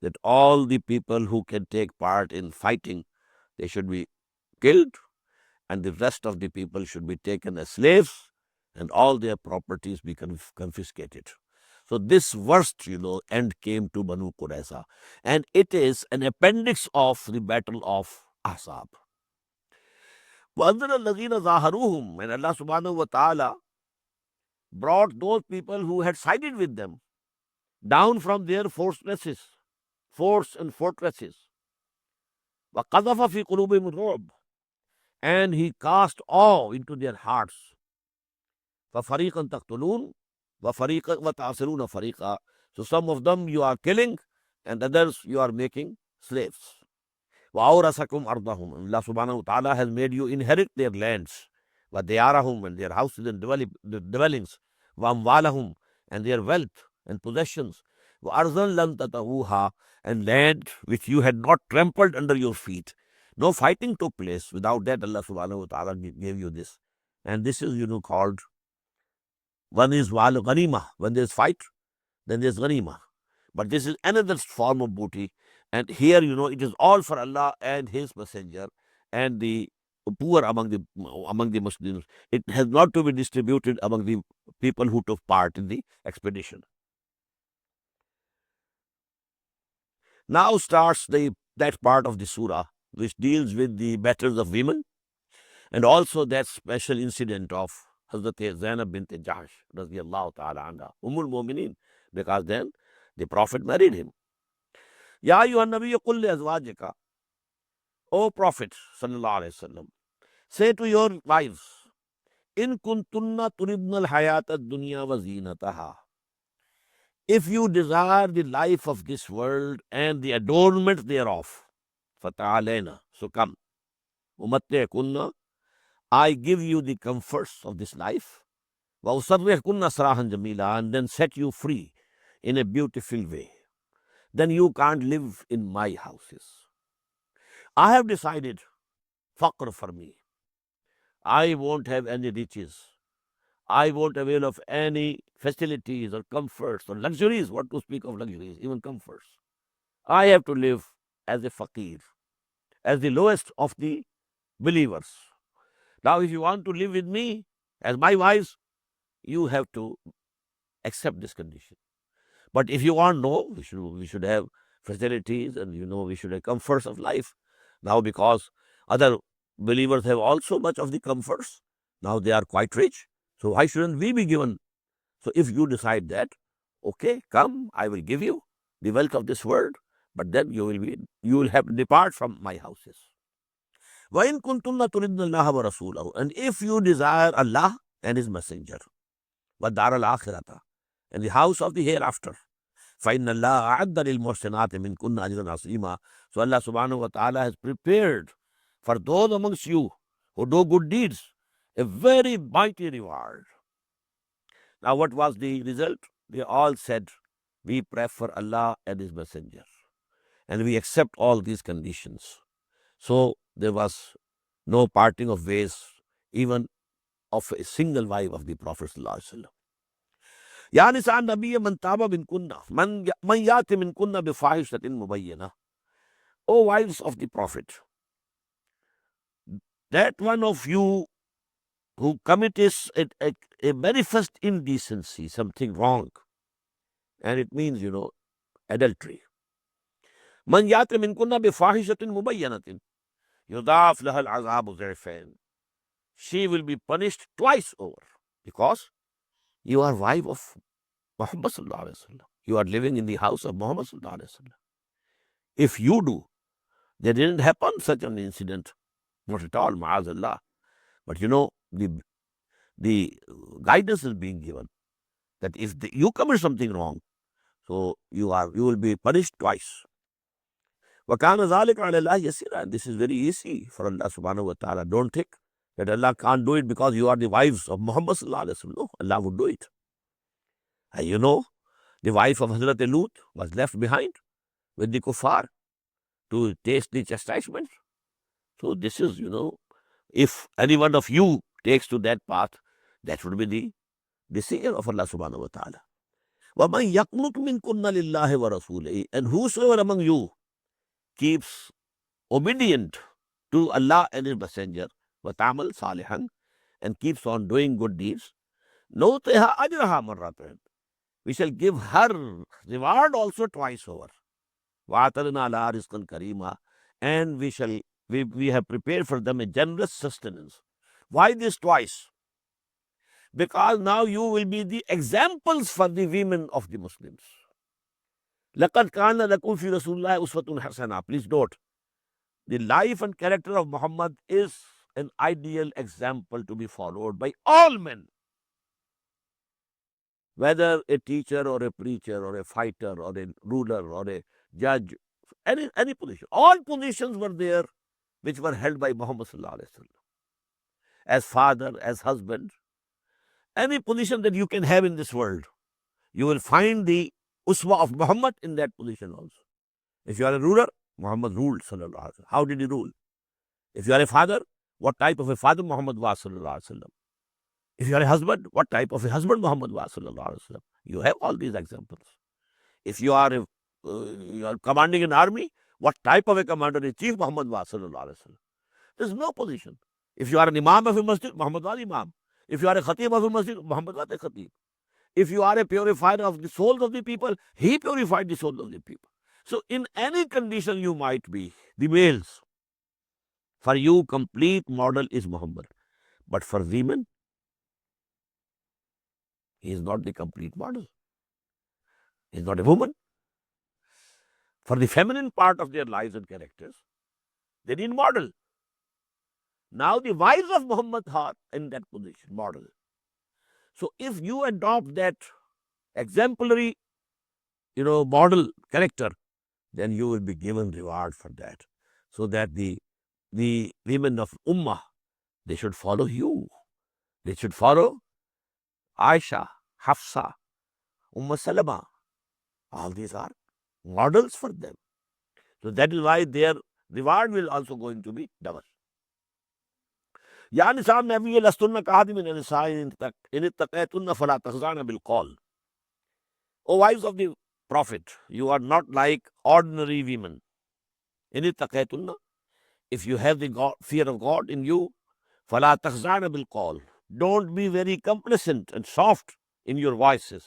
that all the people who can take part in fighting, they should be killed, and the rest of the people should be taken as slaves, and all their properties be confiscated. So this worst, end came to Banu Qurayza. And it is an appendix of the Battle of Ahzab. وَأَنزَلَ الَّذِينَ ظَاهَرُوهُمْ, and Allah subhanahu wa ta'ala brought those people who had sided with them down from their fortresses, forts and fortresses. وَقَذَفَ فِي قُلُوبِهِمُ الرُّعْبَ, and he cast awe into their hearts. فَفَرِيقًا تَقْتُلُونَ وَفَرِيقًا وَتَعْصِرُونَ فَرِيقًا. So some of them you are killing, and others you are making slaves. وَأَوْرَثَكُمْ أَرْضَهُمْ. Allah subhanahu wa ta'ala has made you inherit their lands. وَدِيَارَهُمْ, and their houses and dwellings. وَأَمْوَالَهُمْ, and their wealth and possessions. وَأَرْضًا لَمْ تَطَئُوهَا, and land which you had not trampled under your feet. No fighting took place. Without that, Allah subhanahu wa ta'ala gave you this. And this is, called, one is wal ghanima. When there's fight, then there's ghanima. But this is another form of booty. And here, it is all for Allah and His Messenger and the poor among the Muslims. It has not to be distributed among the people who took part in the expedition. Now starts that part of the surah which deals with the matters of women, and also that special incident of Hazrat Zainab bint Jahsh radiyallahu ta'ala anha, Ummul Mu'mineen, because then the Prophet married him. Ya ayyuhan nabiyyu qul li azwajika, O Prophet sallallahu alaihi wasallam, say to your wives, in kuntunna turidna al-hayat ad-dunya wa zinataha, if you desire the life of this world and the adornment thereof, fata'alayna, so come, umatti'kunna, I give you the comforts of this life, wa usarrihkunna sarahan jamila, and then set you free in a beautiful way. Then you can't live in my houses. I have decided faqr for me. I won't have any riches. I won't avail of any facilities or comforts or luxuries. What to speak of luxuries, even comforts. I have to live as a faqir, as the lowest of the believers. Now, if you want to live with me as my wives, you have to accept this condition. But if you want, no, we should have facilities, and we should have comforts of life. Now, because other believers have also much of the comforts, now they are quite rich. So why shouldn't we be given? So if you decide that, okay, come, I will give you the wealth of this world, but then you will have to depart from my houses. وَإِن كُنتُنَّ تُرِدْنَ اللَّهَ وَرَسُولَهُ, and if you desire Allah and His Messenger, وَالدَّارَ الْآخِرَةَ, and the house of the hereafter, فَإِنَّ اللَّهَ أَعَدَّ لِلْمُحْسِنَاتِ مِنْكُنَّ أَجْرًا عَظِيمًا. So Allah subhanahu wa ta'ala has prepared for those amongst you who do good deeds a very mighty reward. Now, what was the result? They all said, we prefer Allah and His Messenger, and we accept all these conditions. So there was no parting of ways, even of a single wife of the Prophet sallallahu alaihi wasallam. Ya nisa nabiyya man taba min kunna, man yati min kunna bi fahishatin mubayyana. O wives of the Prophet, that one of you who commits a manifest indecency, something wrong, and it means, adultery. Man yati min kunna bi fahishatin mubayyanatin, yudaf laha al-azabu dhi'fain. She will be punished twice over, because you are wife of Muhammad sallallahu alaihi wasallam. You are living in the house of Muhammad sallallahu alaihi wasallam. If you do, there didn't happen such an incident, not at all, ma'azallah. But the guidance is being given that if you commit something wrong, so you will be punished twice. وَكَانَ ذَلِكَ عَلَى اللَّهِ يَسِيرًا. This is very easy for Allah subhanahu wa ta'ala. Don't think that Allah can't do it because you are the wives of Muhammad sallallahu alaihi wasallam. No, Allah would do it. And the wife of Hazrat Lut was left behind with the kuffar to taste the chastisement. So this is, if any one of you takes to that path, that would be the decision of Allah subhanahu wa ta'ala. وَمَنْ يَقْنُتْ مِنْكُنَّ لِلَّهِ وَرَسُولِهِ, and whosoever among you keeps obedient to Allah and His Messenger, وَتَعْمَلْ صَالِحًا, and keeps on doing good deeds, نُؤْتِهَا أَجْرَهَا مَرَّتَيْنِ, we shall give her reward also twice over. وَأَعْتَدْنَا لَهَا رِزْقًا كَرِيمًا, and we have prepared for them a generous sustenance. Why this twice? Because now you will be the examples for the women of the Muslims. لَقَدْ كَانَ لَكُمْ فِي رَسُولِ اللَّهِ أُسْوَةٌ حَسَنَةٌ. Please note, the life and character of Muhammad is an ideal example to be followed by all men, whether a teacher or a preacher or a fighter or a ruler or a judge, any position. All positions were there which were held by Muhammad sallallahu alaihi wasallam. As father, as husband, any position that you can have in this world, you will find the uswa of Muhammad in that position also. If you are a ruler, Muhammad ruled sallallahu alaihi wasallam. How did he rule? If you are a father, what type of a father Muhammad was sallallahu alaihi wasallam? If you are a husband, what type of a husband Muhammad was sallallahu alaihi wasallam? You have all these examples. If you are commanding an army, what type of a commander in chief Muhammad was sallallahu alaihi wasallam? There's no position. If you are an imam of a masjid, Muhammad was imam. If you are a khatib of a masjid, Muhammad was a khatib. If you are a purifier of the souls of the people, he purified the souls of the people. So in any condition you might be, the males, for you complete model is Muhammad. But for women, he is not the complete model. He is not a woman. For the feminine part of their lives and characters, they need model. Now the wives of Muhammad are in that position, model. So if you adopt that exemplary, model character, then you will be given reward for that. So that the women of Ummah, they should follow you. They should follow Aisha, Hafsa, Salama. All these are models for them. So that is why their reward will also going to be double. Ya nisa nabi lastunna kahadi min nisa in ittaqaytunna fala takhzana bil qawl. O wives of the Prophet, you are not like ordinary women. In ittaqaytunna, if you have the fear of God in you, fala takhzana bil qawl. Don't be very complacent and soft in your voices,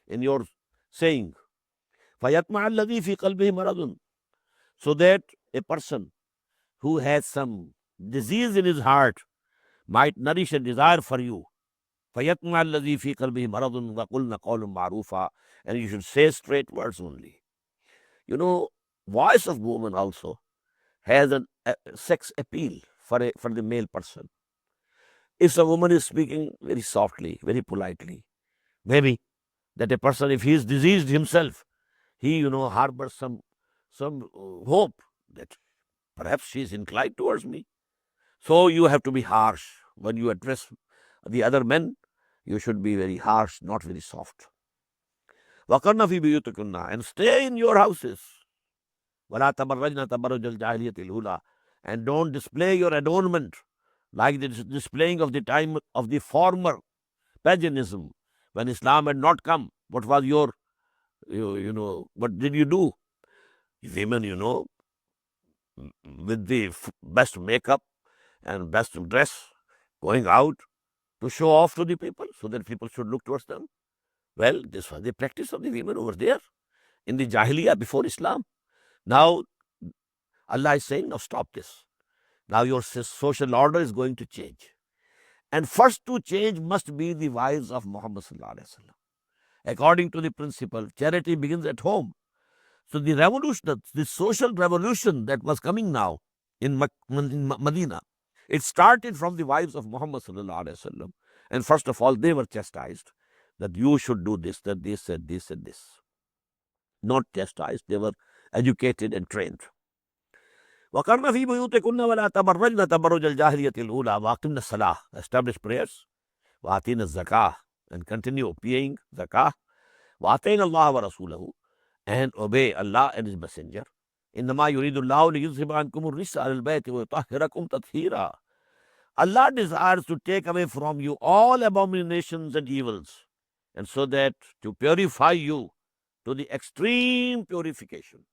in your saying. فَيَطْمَعَ الَّذِي فِي قَلْبِهِ مَرَضٌ. So that a person who has some disease in his heart might nourish a desire for you. فَيَطْمَعَ الَّذِي فِي قَلْبِهِ مَرَضٌ وَقُلْنَ قَوْلٌ مَعْرُوفًا. And you should say straight words only. Voice of woman also has a sex appeal for the male person. If a woman is speaking very softly, very politely, maybe that a person, if he is diseased himself, he, harbors some hope that perhaps she is inclined towards me. So you have to be harsh. When you address the other men, you should be very harsh, not very soft. وَقَرْنَ فِي بُيُوتِكُنَّ. And stay in your houses. وَلَا تَبَرَّجْنَ تَبَرُّجَ الْجَاهِلِيَّةِ الْأُولَى. And don't display your adornment like the displaying of the time of the former paganism. When Islam had not come, what was your, what did you do? Women, with the best makeup and best dress, going out to show off to the people so that people should look towards them. Well, this was the practice of the women over there in the Jahiliyyah before Islam. Now, Allah is saying, now stop this. Now your social order is going to change. And first to change must be the wives of Muhammad sallallahu alaihi wasallam. According to the principle, charity begins at home. So the revolution, the social revolution that was coming now in Medina, it started from the wives of Muhammad sallallahu alaihi wasallam. And first of all, they were chastised that you should do this, that they said this and this. Not chastised, they were educated and trained. وَقَرْنَ فِي بُيُوتِكُنَّ وَلَا تَبَرَّجْنَ تَبَرُّجَ الْجَاهِلِيَّةِ الْأُولَى وَأَقِمْنَ الصَّلَاةَ. Establish prayers. وَآتِينَ الزَّكَاةَ. And continue paying zakah. وَآتَيْنَ اللَّهَ وَرَسُولَهُ. And obey Allah and His Messenger. إِنَّمَا يُرِيدُ اللَّهُ لِيُذْهِبَ عَنْكُمُ الرِّجْسَ عَلَى الْبَيْتِ وَيُطَهِّرَكُمْ تَطْهِيرًا. Allah desires to take away from you all abominations and evils, and so that to purify you to the extreme purification.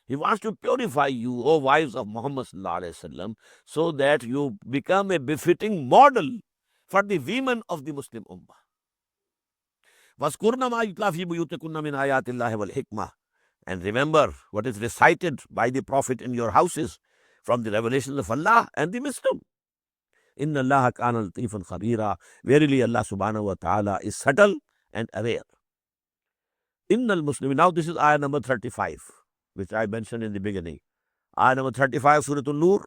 He wants to purify you, O wives of Muhammad sallallahu alaihi wasallam, so that you become a befitting model for the women of the Muslim Ummah. وَاذْكُرْنَ مَا يُتْلَى فِي بُيُوتِكُنَّ مِنْ آيَاتِ اللَّهِ وَالْحِكْمَةِ. And remember what is recited by the Prophet in your houses from the revelations of Allah and the wisdom. Inna Allah kana latifan khabira. Verily Allah subhanahu wa ta'ala is subtle and aware. Innal Muslimin. Now this is ayah number 35, which I mentioned in the beginning. Ayah number 35, Surah An-Nur.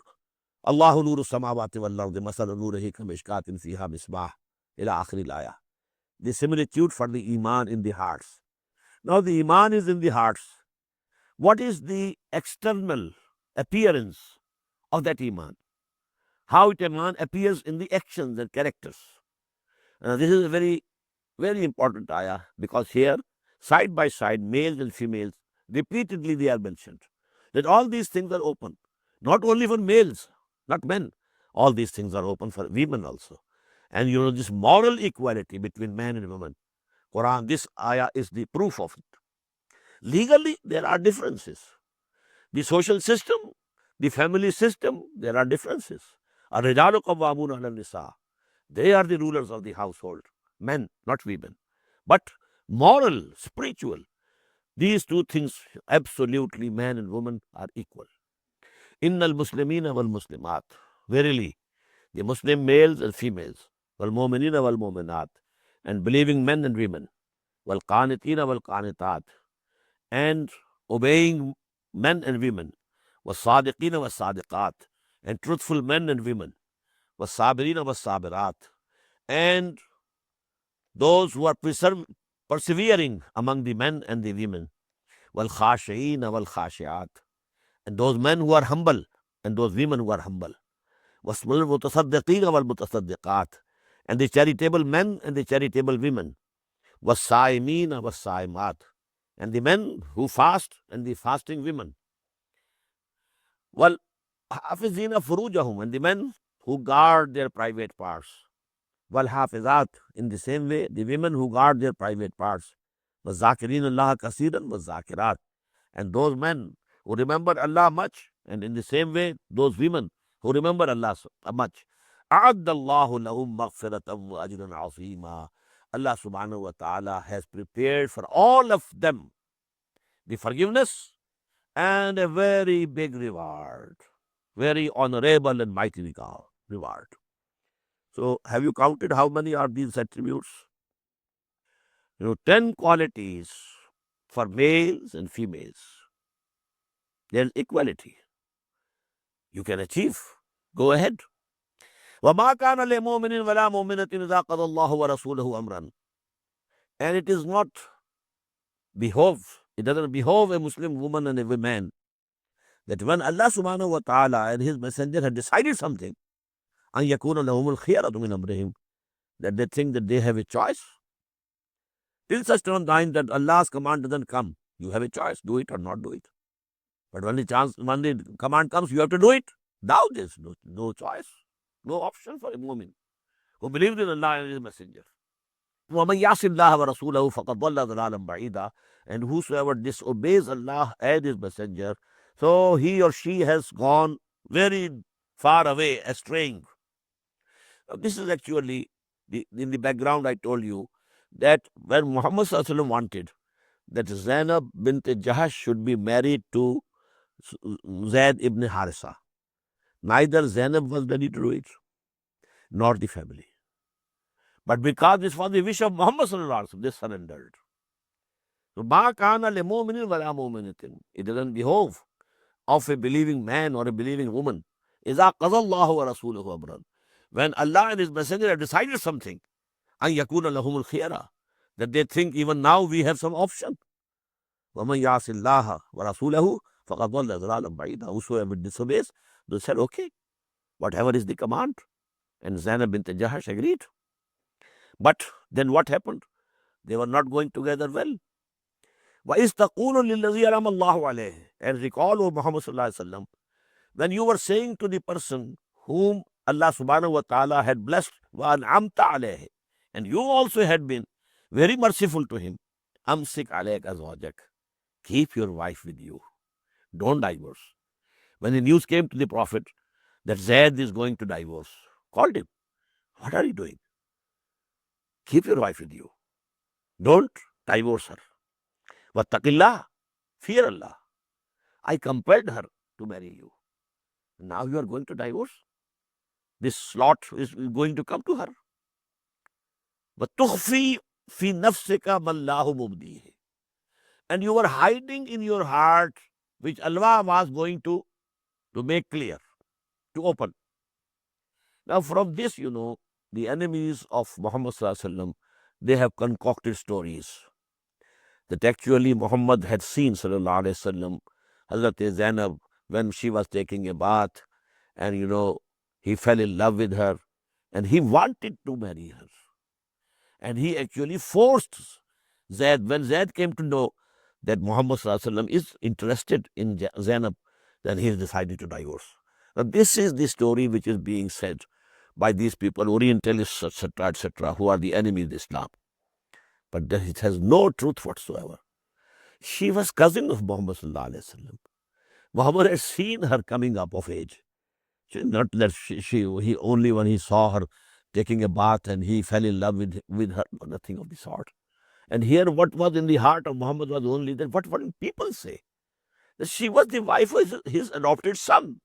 Allahu nuru samawati wal ardi masalu nurihi kamishkatin fiha misbah ila akhir ayah. The similitude for the iman in the hearts. Now the iman is in the hearts. What is the external appearance of that iman? How it iman appears in the actions and characters. This is a very, very important ayah, because here, side by side, males and females, repeatedly they are mentioned. That all these things are open, not only for males, not men. All these things are open for women also. And you know, this moral equality between men and women, Quran, this ayah is the proof of it. Legally, there are differences. The social system, the family system, there are differences. Ar-rijalu qawwamuna 'ala an-nisa. They are the rulers of the household, men, not women. But moral, spiritual, these two things, absolutely, man and woman are equal. Innal Muslimina wal Muslimat. Verily, the Muslim males and females, wal mu'minina wal mu'minat, and believing men and women, wal qanitina wal qanitat, and obeying men and women, was sadiqina was sadiqat, and truthful men and women, was sabirina was sabirat, and those who are persevering among the men and the women, wal khashiina wal khashiat, and those men who are humble and those women who are humble, was mutasaddiqina wal mutasaddiqat, and the charitable men and the charitable women, was saimina was saimat, and the men who fast and the fasting women, wal hafizina furujahum, and the men who guard their private parts, wal hafizat, in the same way the women who guard their private parts, was zakirin Allah kasiran was zakirat, and those men who remember Allah much, and in the same way those women who remember Allah much. A'addallahu lahum maghfiratan wa ajran azima. Allah subhanahu wa ta'ala has prepared for all of them the forgiveness and a very big reward, very honorable and mighty reward. So have you counted how many are these attributes? 10 qualities for males and females. There's equality. You can achieve. Go ahead. وَمَا كَانَ لِمُؤْمِنٍ وَلَا مُؤْمِنَةٍ إِذَا قَضَى اللَّهُ وَرَسُولُهُ أَمْرًا. And it is not it doesn't behove a Muslim woman and a man that when Allah subhanahu wa ta'ala and His Messenger had decided something, أَنْ يَكُونَ لَهُمُ الْخِيَرَةُ مِنْ أَمْرِهِمْ, that they think that they have a choice. Till such time that Allah's command doesn't come, you have a choice, do it or not do it. But when the command comes, you have to do it. Now there's no choice, no option for a mu'min who believes in Allah and His Messenger. وَمَنْ يَعْصِ اللَّهَ وَرَسُولَهُ فَقَدْ ضَلَّ ضَلَالًا بَعِيدًا. And whosoever disobeys Allah and His Messenger, so he or she has gone very far away, astraying. This is actually, in the background I told you, that when Muhammad Sallallahu Alaihi Wasallam wanted that Zainab bint Jahash should be married to Zaid ibn Harisa, neither Zainab was ready to do it, nor the family. But because this was the wish of Muhammad Sallallahu Alaihi Wasallam, they surrendered. So, مَا كَانَ لِمُؤْمِنٍ وَلَا مُؤْمِنَةٍ. It doesn't behove of a believing man or a believing woman. إِذَا قَضَى اللَّهُ وَرَسُولُهُ أَمْرًا. When Allah and His Messenger have decided something, أَنْ يَكُونَ لَهُمُ الْخِيَرَةُ, that they think even now we have some option. وَمَنْ يَعْصِ اللَّهَ وَرَسُولَهُ فَقَدْ ضَلَّ ضَلَالًا بَعِيدًا. Whosoever disobeys, they said, okay, whatever is the command. And Zainab bint Jahash agreed. But then what happened? They were not going together well. وَإِذْ تَقُولُ لِلَّذِي أَنْعَمَ اللَّهُ عَلَيْهِ. And recall, O Muhammad Sallallahu Alaihi Wasallam, when you were saying to the person whom Allah subhanahu wa ta'ala had blessed, وَأَنْعَمْتَ عَلَيْهِ, and you also had been very merciful to him, أَمْسِكْ عَلَيْكَ أَزْوَاجَكَ. Keep your wife with you. Don't divorce. When the news came to the Prophet that Zaid is going to divorce, called him. What are you doing? Keep your wife with you. Don't divorce her. وَاتَّقِ, fear Allah. I compelled her to marry you. Now you are going to divorce? This lot is going to come to her. وَتُخْفِي فِي نَفْسِكَ مَا اللَّهُ مُبْدِيهِ. and you were hiding in your heart, which Allah was going to make clear, to open. Now, from this, the enemies of Muhammad Sallallahu Alaihi Wasallam, they have concocted stories that actually Muhammad had seen Sallallahu Alaihi Wasallam, Hazrat Zainab, when she was taking a bath, and he fell in love with her, and he wanted to marry her. And he actually forced Zaid. When Zaid came to know that Muhammad Sallallahu Alaihi Wasallam is interested in Zainab, then he decided to divorce. Now, this is the story which is being said by these people, Orientalists, etc., who are the enemies of Islam. But it has no truth whatsoever. She was cousin of Muhammad Sallallahu Alaihi Wasallam. Muhammad had seen her coming up of age. Not that he only when he saw her taking a bath and he fell in love with her, nothing of the sort. And here what was in the heart of Muhammad was only that what will people say? That she was the wife of his adopted son.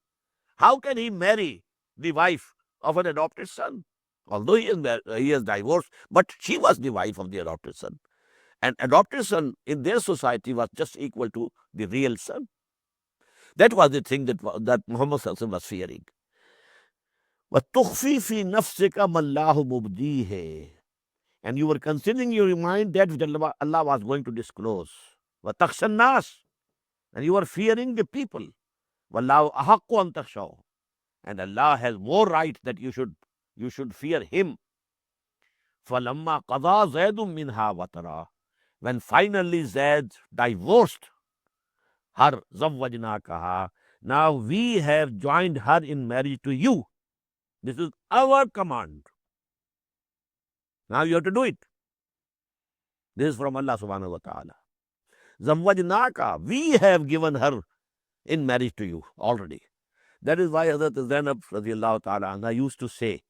How can he marry the wife of an adopted son? Although he has divorced, but she was the wife of the adopted son. And adopted son in their society was just equal to the real son. That was the thing that Muhammad Sallallahu Alaihi Wasallam was fearing. وَتُخْفِي فِي نَفْسِكَ مَا اللَّهُ مُبْدِيهِ. And you were considering in your mind that which Allah was going to disclose. وَتَخْشَى النَّاسِ. And you are fearing the people. وَاللَّهُ أَحَقُّ أَن تَخْشَوْهُ. And Allah has more right that you should fear Him. فَلَمَّا قَضَى زَيْدٌ مِنْهَا وَطَرًا. When finally Zaid divorced her, زَوَّجْنَاكَهَا. Now we have joined her in marriage to you. This is our command. Now you have to do it. This is from Allah subhanahu wa ta'ala. Zawwajnaka, we have given her in marriage to you already. That is why Hazrat Zainab radiallahu ta'ala anha used to say,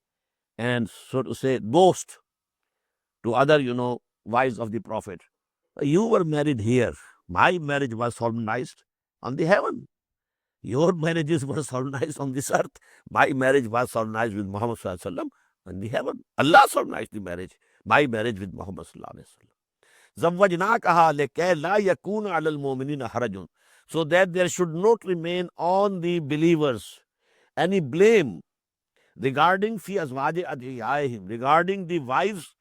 and so to say, boast to other, wives of the Prophet. You were married here. My marriage was solemnized on the heaven. Your marriages were solemnized on this earth. My marriage was solemnized with Muhammad Sallallahu Alaihi Wasallam in the heaven. Allah solemnized the marriage. My marriage with Muhammad Sallallahu Alaihi Wasallam. Zawwajnakaha likay la yakuna alal mu'minina harajun. So that there should not remain on the believers any blame regarding fi azwaji adiyaihim, regarding the wives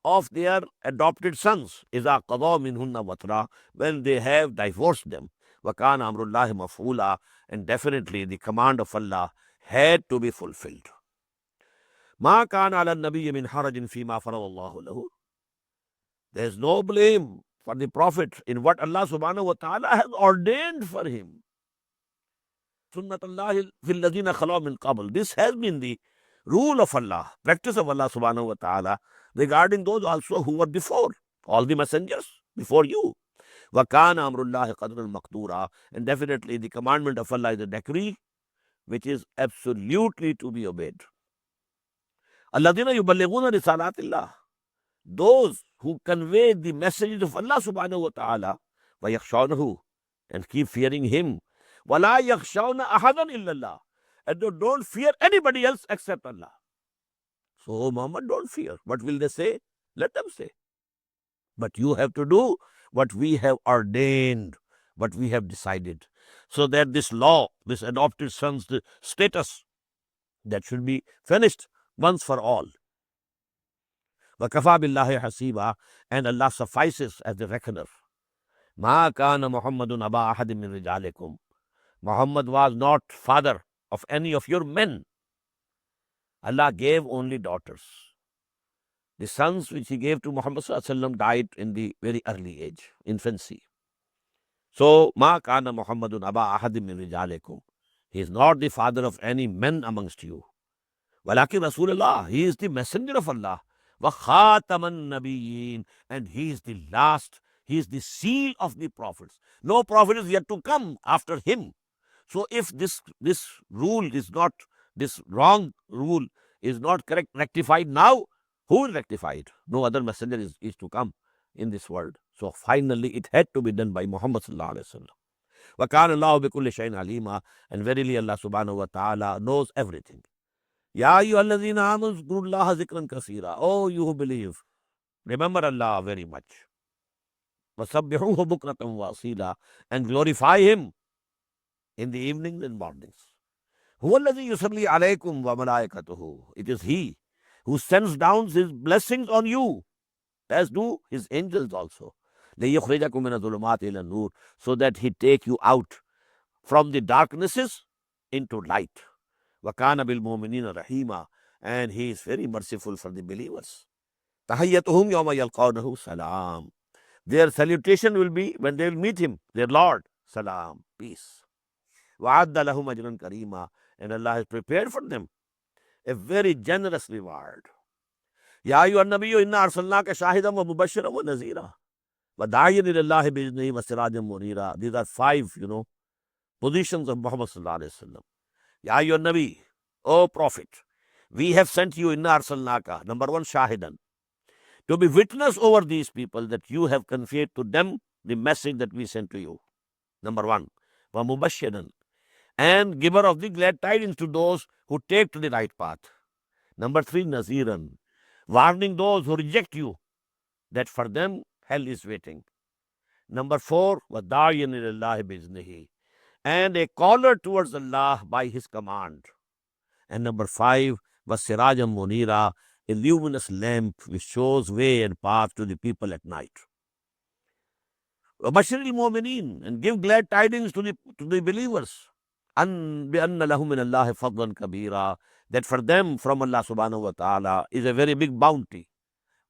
of their adopted sons, iza qada minhunna watra, when they have divorced them. Wakana amrullahi maf'ula, and definitely the command of Allah had to be fulfilled. Ma kana ala nabiyyi min harajin fima faradallahu lahu. There is no blame for the Prophet in what Allah subhanahu wa ta'ala has ordained for him. Sunnatullahi fil ladina khala min qabl. This has been the rule of Allah, practice of Allah subhanahu wa ta'ala regarding those also who were before, all the messengers before you. وَكَانَ أَمْرُ اللَّهِ قَدْرًا مَقْدُورًا. And definitely the commandment of Allah is a decree which is absolutely to be obeyed. الَّذِينَ يُبَلِّغُونَ رِسَالَاتِ اللَّهِ. Those who convey the message of Allah subhanahu wa ta'ala, وَيَخْشَوْنَهُ, and keep fearing Him. وَلَا يَخْشَوْنَ أَحَدًا إِلَّا اللَّهِ. And they don't fear anybody else except Allah. So Muhammad, don't fear. What will they say? Let them say. But you have to do what we have ordained, what we have decided. So that this law, this adopted son's status, that should be finished once for all. وَكَفَى بِاللَّهِ حَسِيبًا. And Allah suffices as the reckoner. مَا كَانَ مُحَمَّدٌ أَبَا أَحَدٍ مِّن رِجَالِكُمْ. Muhammad was not father of any of your men. Allah gave only daughters. The sons which He gave to Muhammad Sallallahu Alaihi Wasallam died in the very early age, infancy. So, Ma kana Muhammadun aba ahadim min rijalikum. He is not the father of any men amongst you. Walakin Rasulullah, He is the messenger of Allah. Wa khataman nabiyyin, and He is the last, He is the seal of the prophets. No prophet is yet to come after Him. So, if this rule is not, this wrong rule is not rectified now, who will rectify it? No other messenger is to come in this world. So finally it had to be done by Muhammad Sallallahu Alaihi Wasallam. Wa kana Allahu bi kulli shay'in alima, and verily Allah subhanahu wa ta'ala knows everything. Ya ayyuhalladhina amanu zkurullaha zikran kaseera. Oh, you who believe, remember Allah very much. وَسَبِّحُوهُ بُكْرَةً وَأَصِيلًا, and glorify him in the evenings and mornings. هُوَ الَّذِي يُصَلِّي عَلَيْكُمْ وَمَلَائِكَتُهُ, it is he who sends down his blessings on you, as do his angels also. لِيُخْرِجَكُم مِّنَ الظُّلُمَاتِ إِلَى النُّورِ, so that he take you out from the darknesses into light. وَكَانَ بِالْمُؤْمِنِينَ رَحِيمًا, and he is very merciful for the believers. تَحِيَّتُهُمْ يَوْمَ يَلْقَوْنَهُ سَلَامٌ, their salutation will be when they will meet him, their Lord, salam, peace. وَعَدَّ لَهُمْ أَجْرًا كَرِيمًا, and Allah has prepared for them a very generous reward. يَا أَيُّهَا النَّبِيُّ إِنَّا أَرْسَلْنَاكَ شَاهِدًا وَمُبَشِّرًا وَنَذِيرًا وَدَاعِيًا إِلَى اللَّهِ بِإِذْنِهِ وَسِرَاجًا مُنِيرًا. These are 5, positions of Muhammad sallallahu alaihi wasallam. Ya ayyuhan Nabi, O Prophet, we have sent you inna arsalnaka, number 1, shahidan, to be witness over these people that you have conveyed to them the message that we sent to you. Number 1, wa mubashiran, and giver of the glad tidings to those who take to the right path. Number 3, naziran, warning those who reject you that for them hell is waiting. Number 4, wa da'iyan ilallahi biznihi, and a caller towards Allah by his command. And number 5, was Sirajam Munira, a luminous lamp which shows way and path to the people at night. Bashiril Mu'mineen, and give glad tidings to the believers. An bi'anna lahum min Allahi fadlan kabira, that for them from Allah subhanahu wa ta'ala is a very big bounty.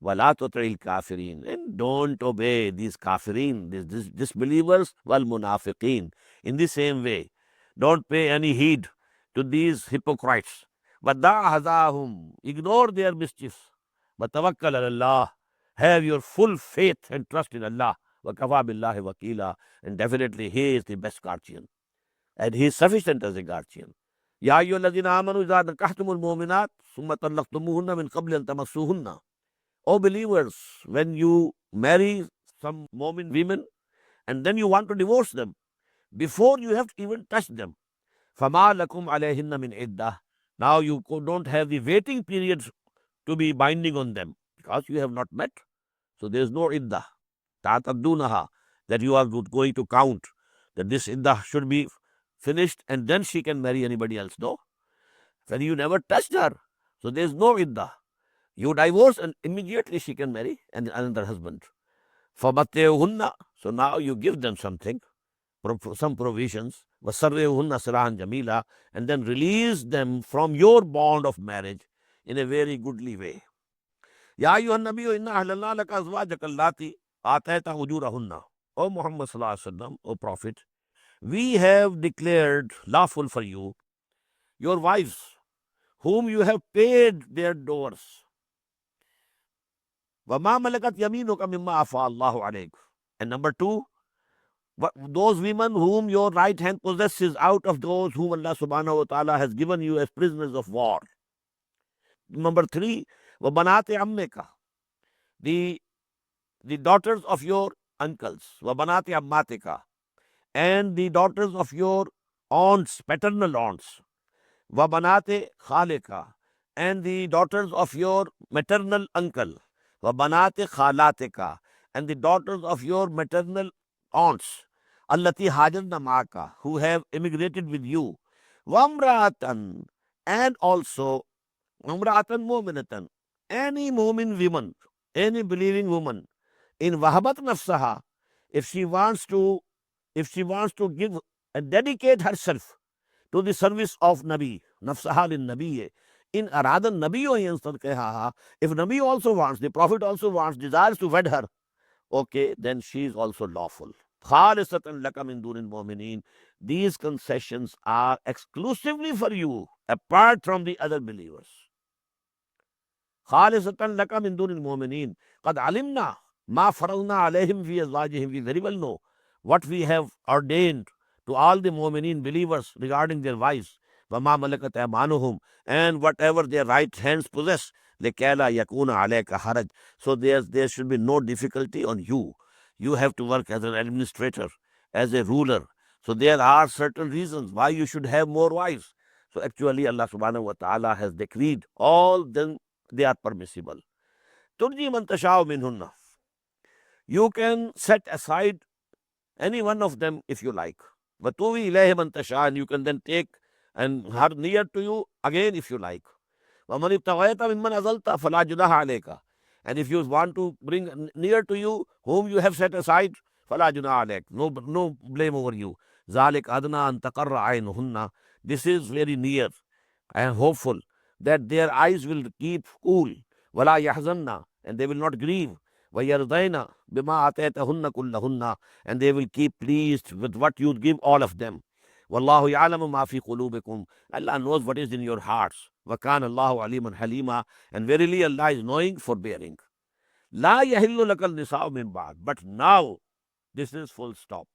Wala tutril kafirin, and don't obey these kafirin, these disbelievers, wal munafiqeen. In the same way, don't pay any heed to these hypocrites. Wadda hazahum, ignore their mischiefs. But tawakkal Allah, have your full faith and trust in Allah. Wa kafa billahi wakila, and definitely He is the best guardian, and He is sufficient as a guardian. Ya ayyuhalladhina amanu idha nakahtumul mu'minat summa talaqtumuhunna min qabli an tamassuhunna. O believers, when you marry some Mu'min women and then you want to divorce them, before you have even touched them, فَمَا لَكُمْ عَلَيْهِنَّ مِنْ عِدَّةٍ, now you don't have the waiting periods to be binding on them because you have not met. So there is no iddah. تَعْتَدُّونَهَا, that you are going to count that this iddah should be finished and then she can marry anybody else. No. When you never touched her, so there is no iddah. You divorce and immediately she can marry another husband. فَمَتِّعُهُنَّ, so now you give them something, some provisions. وَسَرِّهُنَّ سَرَاحًا جَمِيلًا, and then release them from your bond of marriage in a very goodly way. يَا أَيُّهَا النَّبِيُّ إِنَّا أَحْلَلْنَا لَكَ أَزْوَاجَكَ اللَّاتِي آتَيْتَ أُجُورَهُنَّ. O Muhammad sallallahu alaihi wasallam, O Prophet, we have declared lawful for you your wives, whom you have paid their doors. وَمَا مَلَكَتْ يَمِينُكَ مِمَّا أَفَاءَ اللَّهُ عَلَيْكَ. And number 2, those women whom your right hand possesses out of those whom Allah subhanahu wa ta'ala has given you as prisoners of war. Number 3, وَبَنَاتِ عَمِّكَ, the daughters of your uncles. وَبَنَاتِ عَمَّاتِكَ, and the daughters of your aunts, paternal aunts. وَبَنَاتِ خَالِكَ, and the daughters of your maternal uncle. وَبَنَاتِ خَالَاتِكَ, and the daughters of your maternal aunts. Allati hajarna ma'aka, who have immigrated with you. Wamra'atan, and also Wamra'atan mu'minatan, any mu'min woman, any believing woman, in wahabat nafsaha, if she wants to give and dedicate herself to the service of Nabi, nafsaha lin Nabi, in aradan Nabi, if Nabi also wants, the Prophet also wants, desires to wed her, okay, then she is also lawful. Khalisatan laka min dunil mu'minin. These concessions are exclusively for you, apart from the other believers. Khalisatan laka min dunil mu'minin. Qad alimna ma faradna alayhim fi azwajihim. We very well know what we have ordained to all the mu'minin believers regarding their wives. وَمَا مَلَكَتْ أَيْمَانُهُمْ, and whatever their right hands possess. لِكَيْلَا يَكُونَ عَلَيْكَ حَرَجٌ, so there should be no difficulty on you. You have to work as an administrator, as a ruler. So there are certain reasons why you should have more wives. So actually Allah subhanahu wa ta'ala has decreed all them, they are permissible. تُرْجِي مَنْ تَشَاءُ مِنْهُنَّ, You can set aside any one of them if you like. وَتُوِي إِلَيْهِ مَنْ تَشَاءُ, and you can then take and her near to you again if you like. وَمَنِ ابْتَغَيْتَ مِمَّنْ عَزَلْتَ فَلَا جُنَاحَ عَلَيْكَ, and if you want to bring near to you whom you have set aside, فَلَا جُنَاحَ عَلَيْكَ, no blame over you. ذَلِكَ أَدْنَىٰ أَن تَقَرَّ عَيْنُهُنَّ, this is very near. I am hopeful that their eyes will keep cool. وَلَا يَحْزَنَّ, and they will not grieve. وَيَرْضَيْنَ بِمَا آتَيْتَهُنَّ كُلَّهُنَّ, and they will keep pleased with what you give all of them. وَاللَّهُ يَعْلَمُ مَا فِي قُلُوبِكُمْ, Allah knows what is in your hearts. وَكَانَ اللَّهُ عَلِيمًا حَلِيمًا, and verily Allah is knowing, forbearing. لَا يَحِلُّ لَكَ النِّسَاءُ مِن بَعْدٍ, but now, this is full stop.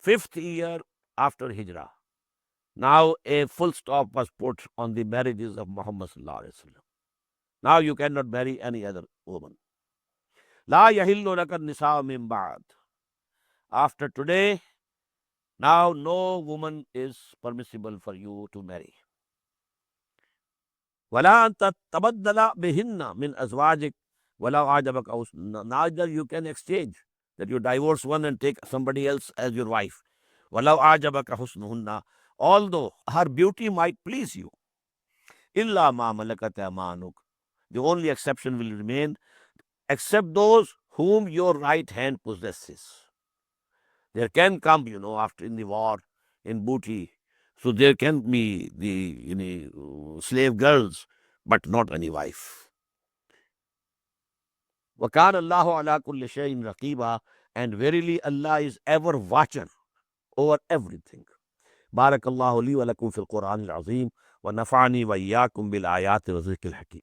5th year after Hijrah, now a full stop was put on the marriages of Muhammad sallallahu alaihi wasallam. Now you cannot marry any other woman. La yahillu laka nisa min ba'd. After today, now no woman is permissible for you to marry. Wala anta tabaddala bihinna min azwajik wala ajabak aus. Neither you can exchange, that you divorce one and take somebody else as your wife. Wala ajabaka husnuhunna, although her beauty might please you. Illa ma malakat amanuk. The only exception will remain, except those whom your right hand possesses. There can come, after in the war, in booty, so there can be the slave girls, but not any wife. وَكَانَ اللَّهُ عَلَى كُلِّ شَيْءٍ رَقِيبًا, and verily Allah is ever watcher over everything. بارك الله لي ولكم في القرآن العظيم ونفعني وإياكم بالآيات والذكر الحكيم.